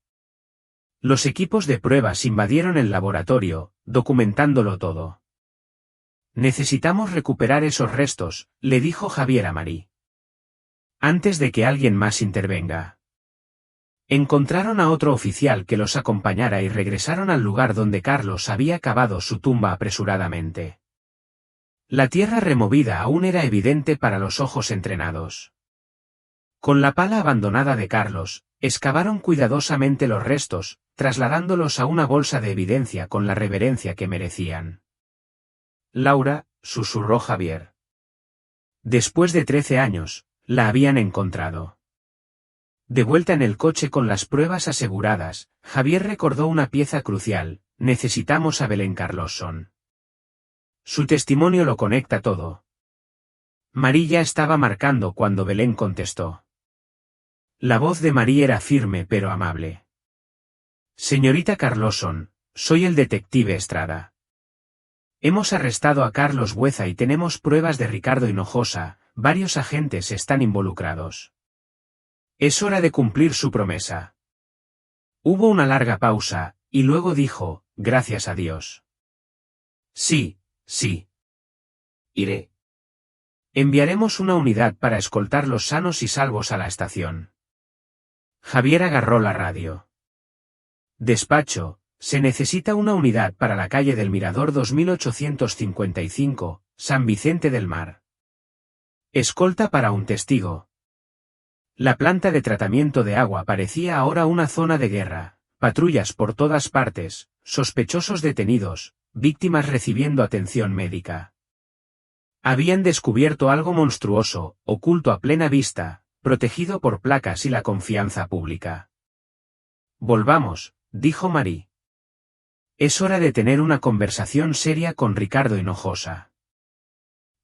Los equipos de pruebas invadieron el laboratorio, documentándolo todo. Necesitamos recuperar esos restos, le dijo Javier a Marie. Antes de que alguien más intervenga. Encontraron a otro oficial que los acompañara y regresaron al lugar donde Carlos había cavado su tumba apresuradamente. La tierra removida aún era evidente para los ojos entrenados. Con la pala abandonada de Carlos, excavaron cuidadosamente los restos, trasladándolos a una bolsa de evidencia con la reverencia que merecían. Laura, susurró Javier. Después de 13 años, la habían encontrado. De vuelta en el coche con las pruebas aseguradas, Javier recordó una pieza crucial: necesitamos a Belén Carlosson. Su testimonio lo conecta todo. Marie ya estaba marcando cuando Belén contestó. La voz de Marie era firme pero amable. Señorita Carlosson, soy el detective Estrada. Hemos arrestado a Carlos Bueza y tenemos pruebas de Ricardo Hinojosa, varios agentes están involucrados. Es hora de cumplir su promesa. Hubo una larga pausa, y luego dijo: gracias a Dios. Sí, sí. Iré. Enviaremos una unidad para escoltarlos sanos y salvos a la estación. Javier agarró la radio. Despacho, se necesita una unidad para la calle del Mirador 2855, San Vicente del Mar. Escolta para un testigo. La planta de tratamiento de agua parecía ahora una zona de guerra, patrullas por todas partes, sospechosos detenidos, víctimas recibiendo atención médica. Habían descubierto algo monstruoso, oculto a plena vista, protegido por placas y la confianza pública. Volvamos, dijo Marie. Es hora de tener una conversación seria con Ricardo Hinojosa.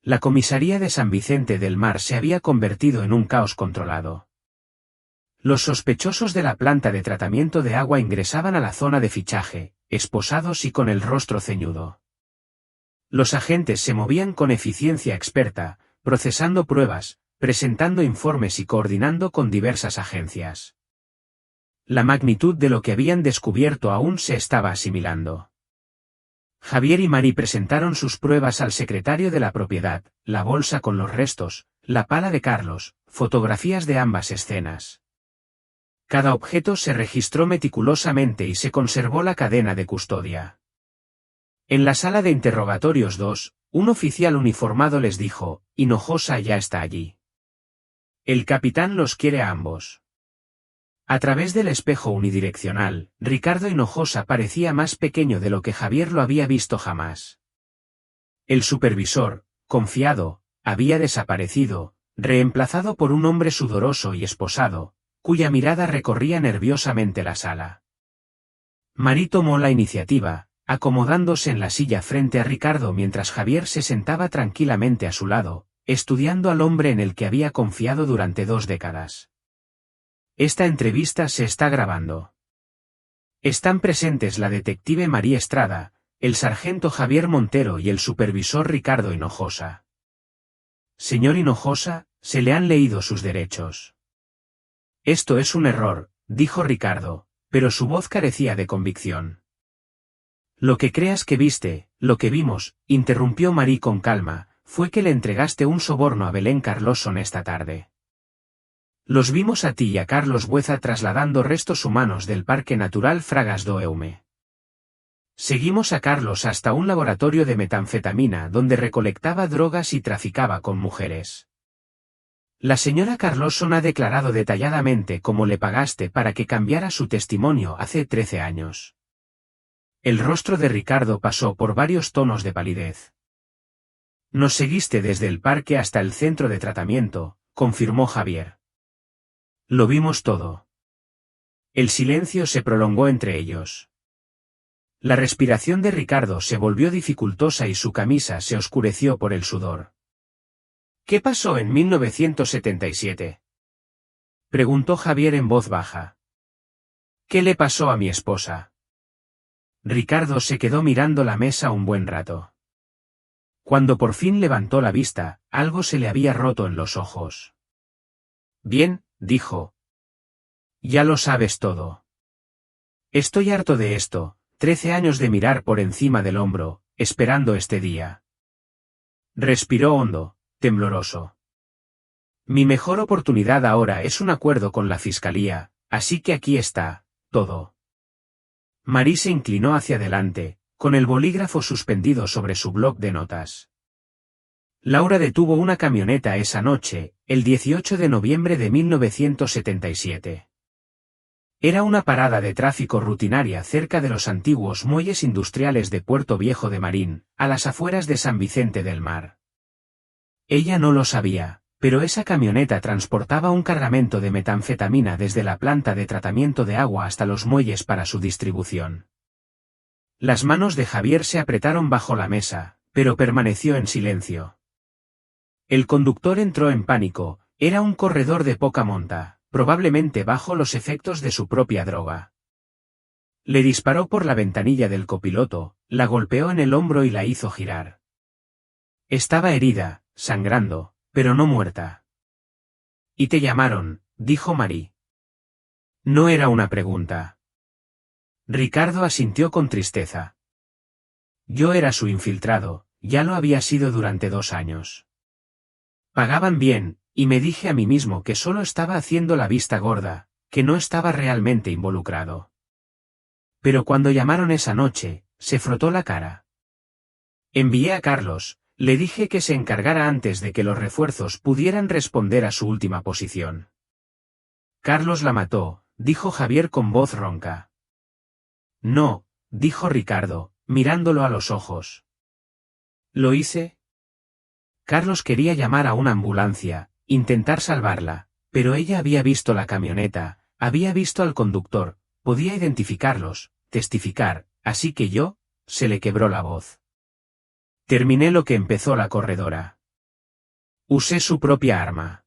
La comisaría de San Vicente del Mar se había convertido en un caos controlado. Los sospechosos de la planta de tratamiento de agua ingresaban a la zona de fichaje, esposados y con el rostro ceñudo. Los agentes se movían con eficiencia experta, procesando pruebas, presentando informes y coordinando con diversas agencias. La magnitud de lo que habían descubierto aún se estaba asimilando. Javier y Marie presentaron sus pruebas al secretario de la propiedad: la bolsa con los restos, la pala de Carlos, fotografías de ambas escenas. Cada objeto se registró meticulosamente y se conservó la cadena de custodia. En la sala de interrogatorios 2, un oficial uniformado les dijo: Hinojosa ya está allí. El capitán los quiere a ambos. A través del espejo unidireccional, Ricardo Hinojosa parecía más pequeño de lo que Javier lo había visto jamás. El supervisor, confiado, había desaparecido, reemplazado por un hombre sudoroso y esposado, cuya mirada recorría nerviosamente la sala. Marí tomó la iniciativa, acomodándose en la silla frente a Ricardo mientras Javier se sentaba tranquilamente a su lado, estudiando al hombre en el que había confiado durante 2 décadas. Esta entrevista se está grabando. Están presentes la detective María Estrada, el sargento Javier Montero y el supervisor Ricardo Hinojosa. Señor Hinojosa, se le han leído sus derechos. Esto es un error, dijo Ricardo, pero su voz carecía de convicción. Lo que creas que viste, lo que vimos, interrumpió Marí con calma, fue que le entregaste un soborno a Belén Carlosson esta tarde. Los vimos a ti y a Carlos Bueza trasladando restos humanos del Parque Natural Fragas do Eume. Seguimos a Carlos hasta un laboratorio de metanfetamina donde recolectaba drogas y traficaba con mujeres. La señora Carlosson ha declarado detalladamente cómo le pagaste para que cambiara su testimonio hace 13 años. El rostro de Ricardo pasó por varios tonos de palidez. Nos seguiste desde el parque hasta el centro de tratamiento, confirmó Javier. Lo vimos todo. El silencio se prolongó entre ellos. La respiración de Ricardo se volvió dificultosa y su camisa se oscureció por el sudor. ¿Qué pasó en 1977? Preguntó Javier en voz baja. ¿Qué le pasó a mi esposa? Ricardo se quedó mirando la mesa un buen rato. Cuando por fin levantó la vista, algo se le había roto en los ojos. Bien, dijo. Ya lo sabes todo. Estoy harto de esto, 13 años de mirar por encima del hombro, esperando este día. Respiró hondo, tembloroso. Mi mejor oportunidad ahora es un acuerdo con la fiscalía, así que aquí está, todo. Marí se inclinó hacia adelante, con el bolígrafo suspendido sobre su bloc de notas. Laura detuvo una camioneta esa noche, el 18 de noviembre de 1977. Era una parada de tráfico rutinaria cerca de los antiguos muelles industriales de Puerto Viejo de Marín, a las afueras de San Vicente del Mar. Ella no lo sabía, pero esa camioneta transportaba un cargamento de metanfetamina desde la planta de tratamiento de agua hasta los muelles para su distribución. Las manos de Javier se apretaron bajo la mesa, pero permaneció en silencio. El conductor entró en pánico, era un corredor de poca monta, probablemente bajo los efectos de su propia droga. Le disparó por la ventanilla del copiloto, la golpeó en el hombro y la hizo girar. Estaba herida, sangrando, pero no muerta. «¿Y te llamaron?», dijo Marí. No era una pregunta. Ricardo asintió con tristeza. Yo era su infiltrado, ya lo había sido durante 2 años. Pagaban bien, y me dije a mí mismo que solo estaba haciendo la vista gorda, que no estaba realmente involucrado. Pero cuando llamaron esa noche, se frotó la cara. Envié a Carlos, le dije que se encargara antes de que los refuerzos pudieran responder a su última posición. Carlos la mató, dijo Javier con voz ronca. No, dijo Ricardo, mirándolo a los ojos. ¿Lo hice? Carlos quería llamar a una ambulancia, intentar salvarla, pero ella había visto la camioneta, había visto al conductor, podía identificarlos, testificar, así que se le quebró la voz. Terminé lo que empezó la corredora. Usé su propia arma.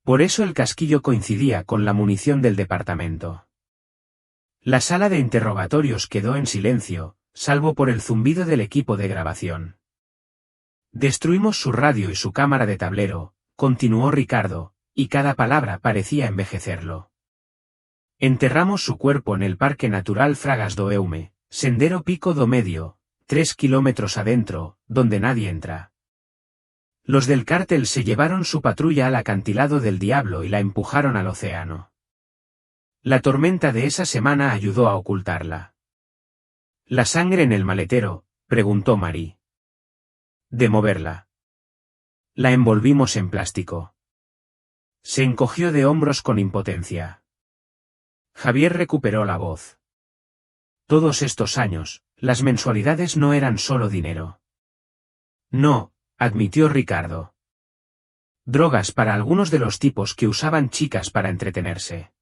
Por eso el casquillo coincidía con la munición del departamento. La sala de interrogatorios quedó en silencio, salvo por el zumbido del equipo de grabación. Destruimos su radio y su cámara de tablero, continuó Ricardo, y cada palabra parecía envejecerlo. Enterramos su cuerpo en el Parque Natural Fragas do Eume, Sendero Pico do Medio, 3 kilómetros adentro, donde nadie entra. Los del cártel se llevaron su patrulla al acantilado del Diablo y la empujaron al océano. La tormenta de esa semana ayudó a ocultarla. ¿La sangre en el maletero?, preguntó Marí. De moverla. La envolvimos en plástico. Se encogió de hombros con impotencia. Javier recuperó la voz. Todos estos años, las mensualidades no eran solo dinero. No, admitió Ricardo. Drogas para algunos de los tipos que usaban chicas para entretenerse.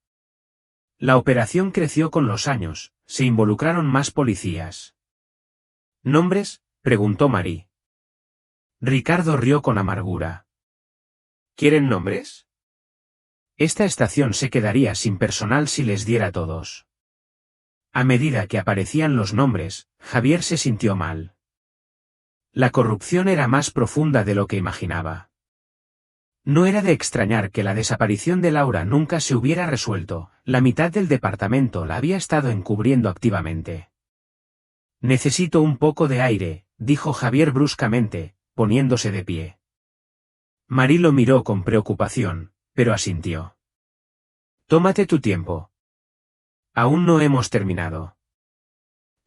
La operación creció con los años, se involucraron más policías. ¿Nombres?, preguntó Marie. Ricardo rió con amargura. ¿Quieren nombres? Esta estación se quedaría sin personal si les diera todos. A medida que aparecían los nombres, Javier se sintió mal. La corrupción era más profunda de lo que imaginaba. No era de extrañar que la desaparición de Laura nunca se hubiera resuelto, la mitad del departamento la había estado encubriendo activamente. Necesito un poco de aire, dijo Javier bruscamente, poniéndose de pie. Marie lo miró con preocupación, pero asintió. Tómate tu tiempo. Aún no hemos terminado.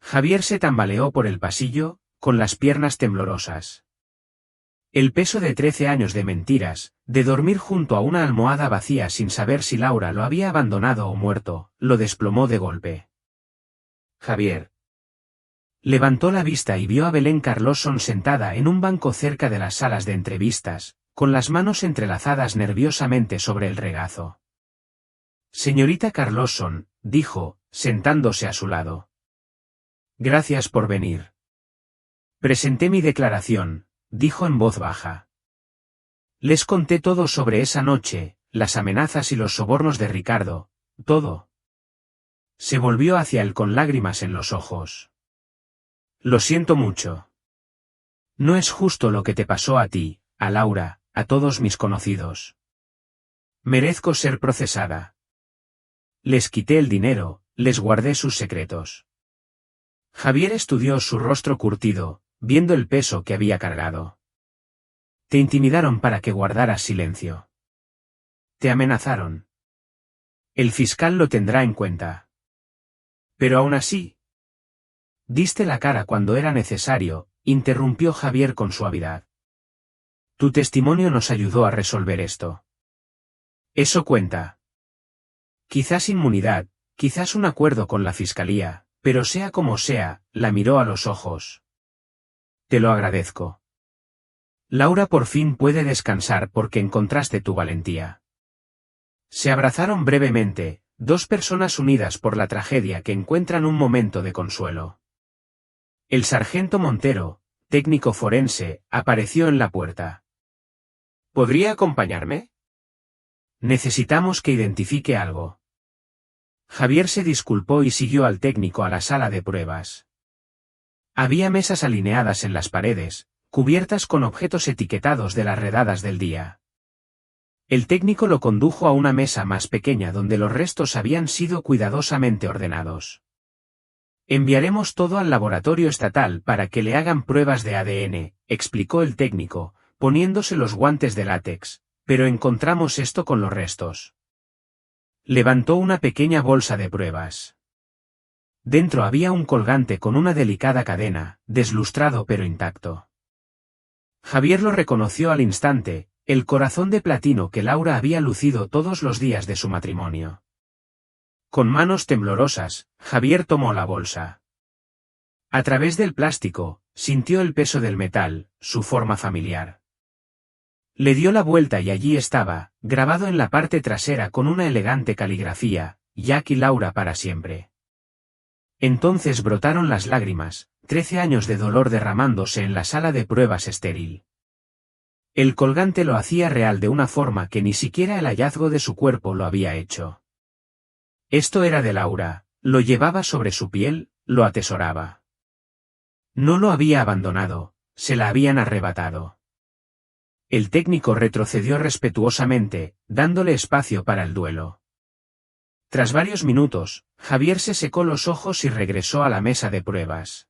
Javier se tambaleó por el pasillo, con las piernas temblorosas. El peso de 13 años de mentiras, de dormir junto a una almohada vacía sin saber si Laura lo había abandonado o muerto, lo desplomó de golpe. Javier. Levantó la vista y vio a Belén Carlosson sentada en un banco cerca de las salas de entrevistas, con las manos entrelazadas nerviosamente sobre el regazo. Señorita Carlosson, dijo, sentándose a su lado. Gracias por venir. Presenté mi declaración, dijo en voz baja. Les conté todo sobre esa noche, las amenazas y los sobornos de Ricardo, todo. Se volvió hacia él con lágrimas en los ojos. Lo siento mucho. No es justo lo que te pasó a ti, a Laura, a todos mis conocidos. Merezco ser procesada. Les quité el dinero, les guardé sus secretos. Javier estudió su rostro curtido, viendo el peso que había cargado. Te intimidaron para que guardaras silencio. Te amenazaron. El fiscal lo tendrá en cuenta. Pero aún así. Diste la cara cuando era necesario, interrumpió Javier con suavidad. Tu testimonio nos ayudó a resolver esto. Eso cuenta. Quizás inmunidad, quizás un acuerdo con la fiscalía, pero sea como sea, la miró a los ojos. Te lo agradezco. Laura por fin puede descansar porque encontraste tu valentía. Se abrazaron brevemente, dos personas unidas por la tragedia que encuentran un momento de consuelo. El sargento Montero, técnico forense, apareció en la puerta. ¿Podría acompañarme? Necesitamos que identifique algo. Javier se disculpó y siguió al técnico a la sala de pruebas. Había mesas alineadas en las paredes, cubiertas con objetos etiquetados de las redadas del día. El técnico lo condujo a una mesa más pequeña donde los restos habían sido cuidadosamente ordenados. Enviaremos todo al laboratorio estatal para que le hagan pruebas de ADN, explicó el técnico, poniéndose los guantes de látex, pero encontramos esto con los restos. Levantó una pequeña bolsa de pruebas. Dentro había un colgante con una delicada cadena, deslustrado pero intacto. Javier lo reconoció al instante, el corazón de platino que Laura había lucido todos los días de su matrimonio. Con manos temblorosas, Javier tomó la bolsa. A través del plástico, sintió el peso del metal, su forma familiar. Le dio la vuelta y allí estaba, grabado en la parte trasera con una elegante caligrafía, Jack y Laura para siempre. Entonces brotaron las lágrimas, 13 años de dolor derramándose en la sala de pruebas estéril. El colgante lo hacía real de una forma que ni siquiera el hallazgo de su cuerpo lo había hecho. Esto era de Laura, lo llevaba sobre su piel, lo atesoraba. No lo había abandonado, se la habían arrebatado. El técnico retrocedió respetuosamente, dándole espacio para el duelo. Tras varios minutos, Javier se secó los ojos y regresó a la mesa de pruebas.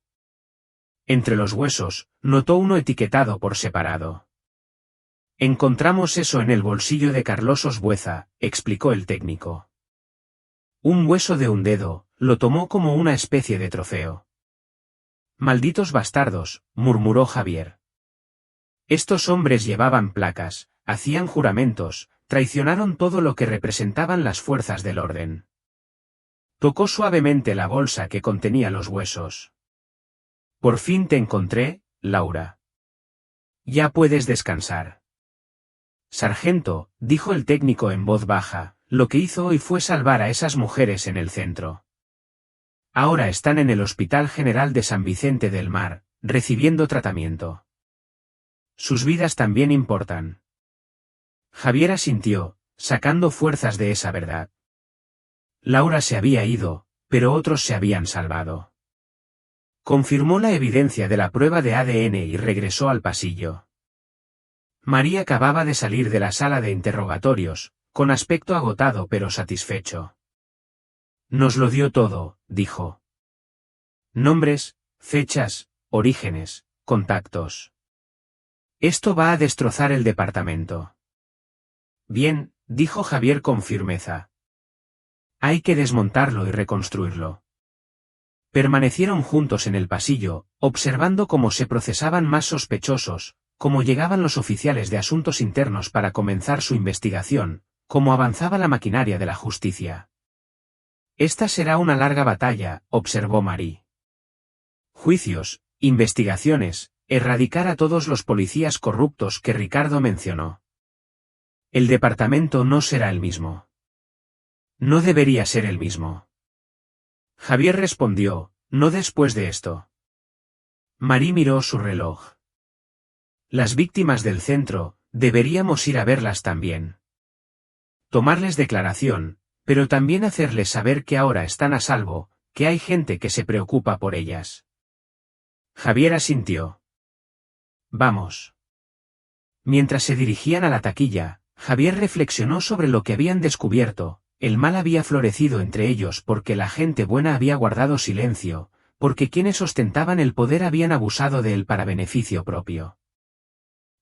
Entre los huesos, notó uno etiquetado por separado. Encontramos eso en el bolsillo de Carlos Osbueza, explicó el técnico. Un hueso de un dedo, lo tomó como una especie de trofeo. Malditos bastardos, murmuró Javier. Estos hombres llevaban placas, hacían juramentos, traicionaron todo lo que representaban las fuerzas del orden. Tocó suavemente la bolsa que contenía los huesos. Por fin te encontré, Laura. Ya puedes descansar. Sargento, dijo el técnico en voz baja, lo que hizo hoy fue salvar a esas mujeres en el centro. Ahora están en el Hospital General de San Vicente del Mar, recibiendo tratamiento. Sus vidas también importan. Javier asintió, sacando fuerzas de esa verdad. Laura se había ido, pero otros se habían salvado. Confirmó la evidencia de la prueba de ADN y regresó al pasillo. María acababa de salir de la sala de interrogatorios, con aspecto agotado pero satisfecho. Nos lo dio todo, dijo. Nombres, fechas, orígenes, contactos. Esto va a destrozar el departamento. Bien, dijo Javier con firmeza. Hay que desmontarlo y reconstruirlo. Permanecieron juntos en el pasillo, observando cómo se procesaban más sospechosos, cómo llegaban los oficiales de asuntos internos para comenzar su investigación, cómo avanzaba la maquinaria de la justicia. Esta será una larga batalla, observó Marie. Juicios, investigaciones, erradicar a todos los policías corruptos que Ricardo mencionó. El departamento no será el mismo. No debería ser el mismo. Javier respondió, no después de esto. Marie miró su reloj. Las víctimas del centro, deberíamos ir a verlas también. Tomarles declaración, pero también hacerles saber que ahora están a salvo, que hay gente que se preocupa por ellas. Javier asintió. Vamos. Mientras se dirigían a la taquilla, Javier reflexionó sobre lo que habían descubierto. El mal había florecido entre ellos porque la gente buena había guardado silencio, porque quienes ostentaban el poder habían abusado de él para beneficio propio.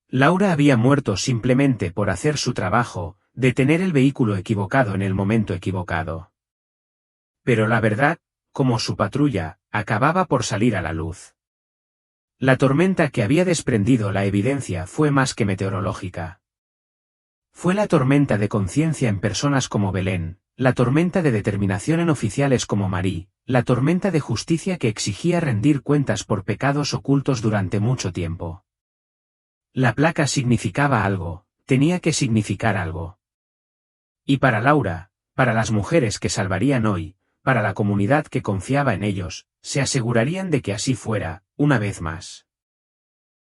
Laura había muerto simplemente por hacer su trabajo, de tener el vehículo equivocado en el momento equivocado. Pero la verdad, como su patrulla, acababa por salir a la luz. La tormenta que había desprendido la evidencia fue más que meteorológica. Fue la tormenta de conciencia en personas como Belén, la tormenta de determinación en oficiales como Marie, la tormenta de justicia que exigía rendir cuentas por pecados ocultos durante mucho tiempo. La placa significaba algo, tenía que significar algo. Y para Laura, para las mujeres que salvarían hoy, para la comunidad que confiaba en ellos, se asegurarían de que así fuera, una vez más.